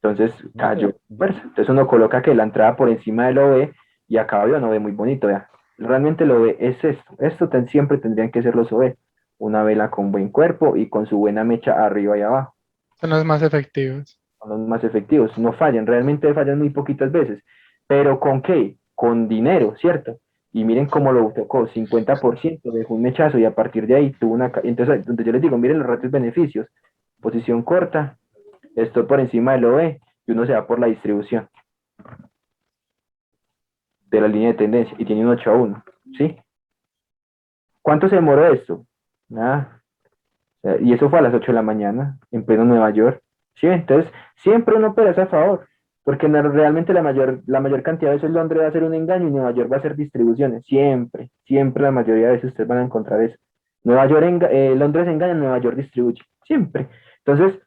Entonces cayó fuerza. Entonces uno coloca que la entrada por encima del OV y acá veo un OV muy bonito, vea. Realmente el OV es esto. Siempre tendrían que ser los OV. Una vela con buen cuerpo y con su buena mecha arriba y abajo. Son los más efectivos. Son los más efectivos. No fallan, realmente fallan muy poquitas veces. Pero ¿con qué? Con dinero, ¿cierto? Y miren cómo lo tocó, 50%, dejó un mechazo y a partir de ahí tuvo una. Entonces, donde yo les digo, miren los ratios beneficios. Posición corta, esto por encima del OE y uno se va por la distribución de la línea de tendencia y tiene un 8-1, ¿sí? ¿Cuánto se demoró esto? Nada. Y eso fue a las 8 de la mañana, en pleno Nueva York, ¿sí? Entonces, siempre uno opera a favor, porque realmente la mayor cantidad de veces Londres va a ser un engaño y Nueva York va a ser distribuciones, siempre, siempre la mayoría de veces ustedes van a encontrar eso. Londres engaña, Nueva York distribuye, siempre. Entonces,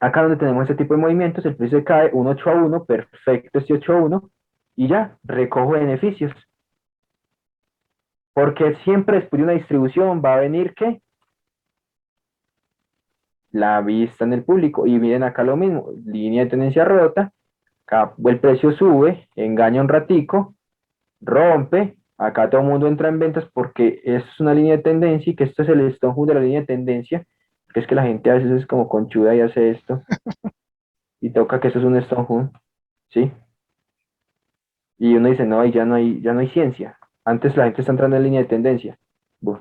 acá donde tenemos este tipo de movimientos, el precio cae un 8-1, perfecto este 8-1, y ya, recojo beneficios. Porque siempre después de una distribución va a venir, ¿qué? La vista en el público. Y miren acá lo mismo, línea de tendencia rota, acá el precio sube, engaña un ratico, rompe, Acá todo el mundo entra en ventas porque esto es una línea de tendencia y que esto es el stone hook de la línea de tendencia, que es que la gente a veces es como conchuda y hace esto y toca que eso es un stone hook, ¿sí? Y uno dice, no, ahí ya no hay ciencia. Antes la gente está entrando en línea de tendencia. Buf.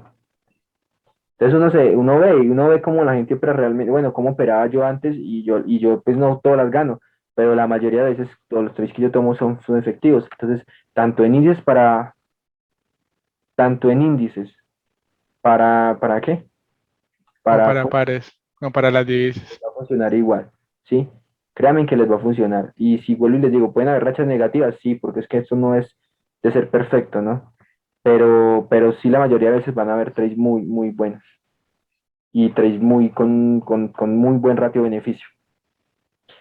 Entonces uno ve cómo la gente opera realmente, bueno, cómo operaba yo antes y yo pues no todas las gano, pero la mayoría de veces todos los trades que yo tomo son efectivos. Entonces, tanto en índices tanto en índices, ¿para qué? O Para para pares, o para las divisas. va a funcionar igual, ¿sí? Créanme que les va a funcionar. Y si vuelvo y les digo, ¿pueden haber rachas negativas? Sí, porque es que esto no es de ser perfecto, ¿no? Pero sí la mayoría de veces van a haber trades muy, muy buenos y trades con muy buen ratio beneficio.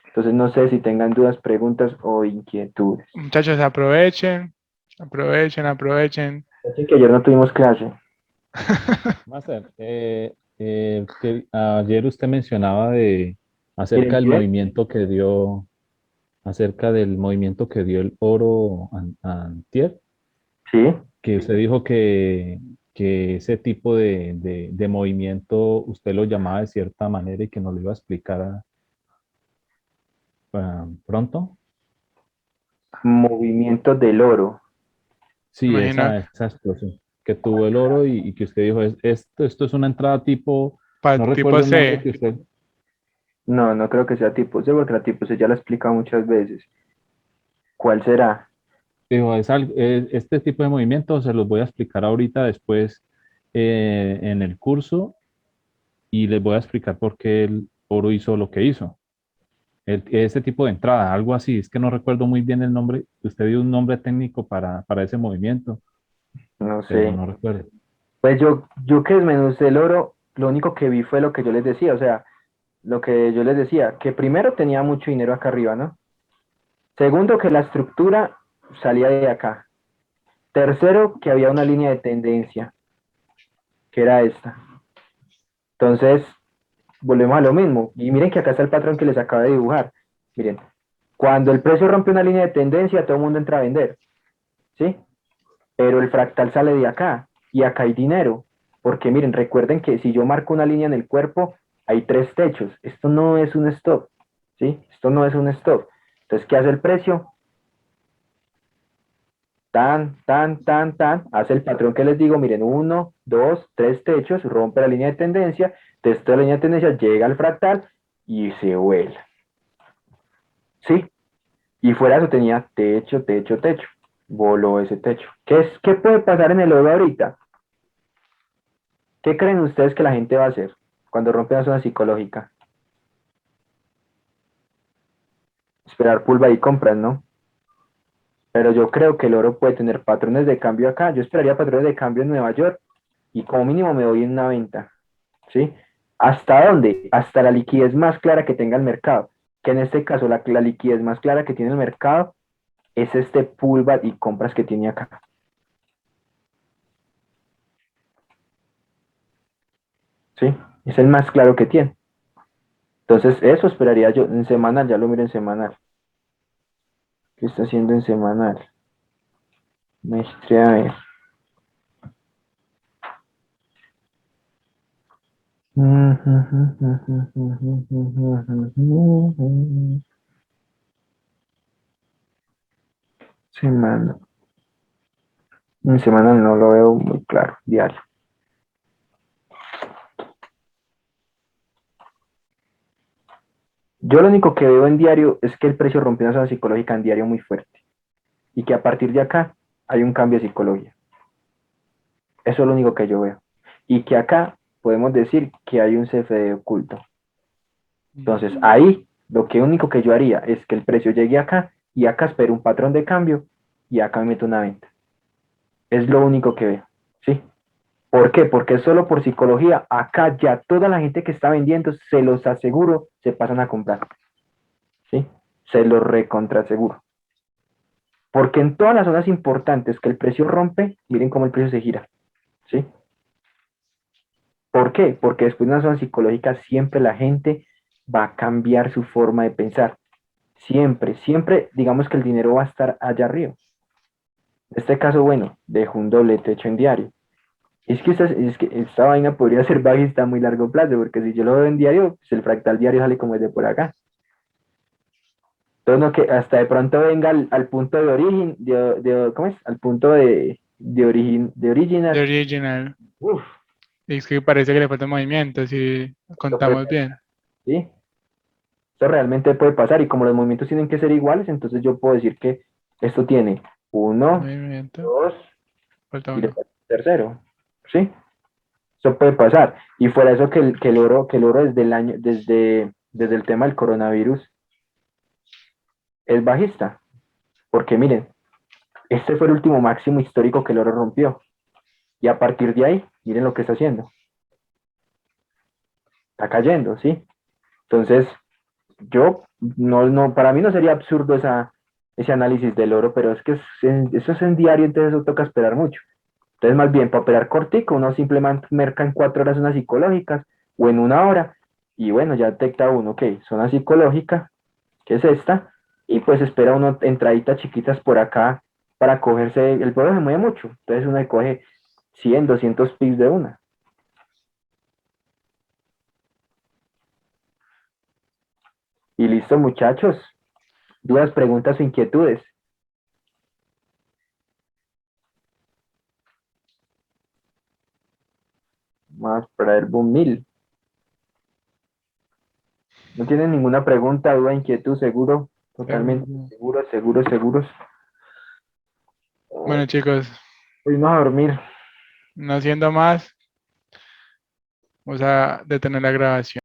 Entonces no sé si tengan dudas, preguntas o inquietudes. Muchachos, aprovechen, aprovechen, aprovechen. Así que ayer no tuvimos clase. Master, ayer usted mencionaba acerca ¿Quieren del que? movimiento que dio, acerca del movimiento que dio el oro antier, Sí. que usted dijo que ese tipo de movimiento usted lo llamaba de cierta manera y que nos lo iba a explicar pronto. Movimiento del oro. Sí, Imagino, esa explosión que tuvo el oro y que usted dijo, esto es una entrada tipo, no tipo recuerdo el nombre C. que usted, No, no creo que sea tipo C, porque la tipo C ya la he explicado muchas veces. ¿Cuál será? dijo, este tipo de movimientos se los voy a explicar ahorita después en el curso y les voy a explicar por qué el oro hizo lo que hizo. Ese tipo de entrada, algo así, es que no recuerdo muy bien el nombre, usted dio un nombre técnico para ese movimiento, No pero sé. no recuerdo. Pues yo que desmenucé el oro, lo único que vi fue lo que yo les decía, o sea, lo que yo les decía, que primero tenía mucho dinero acá arriba, ¿no? Segundo, que la estructura salía de acá. Tercero, que había una línea de tendencia, que era esta. Entonces, volvemos a lo mismo. Y miren que acá está el patrón que les acabo de dibujar. Miren, cuando el precio rompe una línea de tendencia, todo el mundo entra a vender, ¿sí? Pero el fractal sale de acá y acá hay dinero. Porque miren, recuerden que si yo marco una línea en el cuerpo, hay tres techos. Esto no es un stop, ¿sí? Esto no es un stop. Entonces, ¿qué hace el precio? Tan, tan, tan, tan, hace el patrón que les digo, miren, uno, dos, tres techos, rompe la línea de tendencia, de esta línea de tendencia llega al fractal y se vuela, ¿sí? Y fuera de eso tenía techo, techo, techo, voló ese techo. ¿Qué puede pasar en el oro ahorita? ¿Qué creen ustedes que la gente va a hacer cuando rompe la zona psicológica? Esperar pulva y compras, ¿no? Pero yo creo que el oro puede tener patrones de cambio acá, yo esperaría patrones de cambio en Nueva York y como mínimo me voy en una venta. ¿Sí? ¿Hasta dónde? Hasta la liquidez más clara que tenga el mercado, que en este caso la liquidez más clara que tiene el mercado es este pullback y compras que tiene acá. ¿Sí? Es el más claro que tiene. Entonces, eso esperaría yo en semanal, ya lo miro en semanal. ¿Qué está haciendo en semanal? Maestría, a ver. Semana. En semanal no lo veo muy claro, diario. Yo lo único que veo en diario es que el precio rompió una zona psicológica en diario muy fuerte y que a partir de acá hay un cambio de psicología. Eso es lo único que yo veo. Y que acá podemos decir que hay un CFD oculto. Entonces, ahí lo que único que yo haría es que el precio llegue acá y acá espero un patrón de cambio y acá me meto una venta. Es lo único que veo. ¿Sí? ¿Por qué? Porque solo por psicología, acá ya toda la gente que está vendiendo, se los aseguro, se pasan a comprar. ¿Sí? Se los recontra seguro. Porque en todas las zonas importantes que el precio rompe, miren cómo el precio se gira. ¿Sí? ¿Por qué? Porque después de una zona psicológica siempre la gente va a cambiar su forma de pensar. Siempre, siempre, digamos que el dinero va a estar allá arriba. En este caso, bueno, dejo un doblete hecho en diario. Es que esta vaina podría ser bajista a muy largo plazo, porque si yo lo veo en diario, pues el fractal diario sale como es de por acá. Entonces, no que hasta de pronto venga al punto de origen, ¿cómo es? Al punto de origen, de The original. original. Uf, Es que parece que le falta movimiento, si esto puede contamos bien. ¿sí? Esto realmente puede pasar y como los movimientos tienen que ser iguales, entonces yo puedo decir que esto tiene uno, Movimiento. dos Falta y le uno. falta un tercero, ¿sí? Eso puede pasar. Y fuera de eso que el oro desde el año, desde el tema del coronavirus es bajista. Porque miren, este fue el último máximo histórico que el oro rompió. Y a partir de ahí, miren lo que está haciendo. Está cayendo, ¿sí? Entonces, para mí no sería absurdo ese análisis del oro, pero es que eso es en diario, entonces eso toca esperar mucho. Entonces, más bien, para operar cortico, uno simplemente merca en 4 horas zonas psicológicas o en 1 hora, y bueno, ya detecta uno, ok, zona psicológica, que es esta, y pues espera uno entraditas chiquitas por acá para cogerse, el pueblo se mueve mucho, entonces uno coge 100, 200 pips de una. Y listo, muchachos. Dudas, preguntas o inquietudes. Más para el boom 1000. ¿No tienen ninguna pregunta, duda, inquietud? Seguro, totalmente seguros. Bueno, chicos, Fuimos a dormir. no siendo más, vamos a detener la grabación.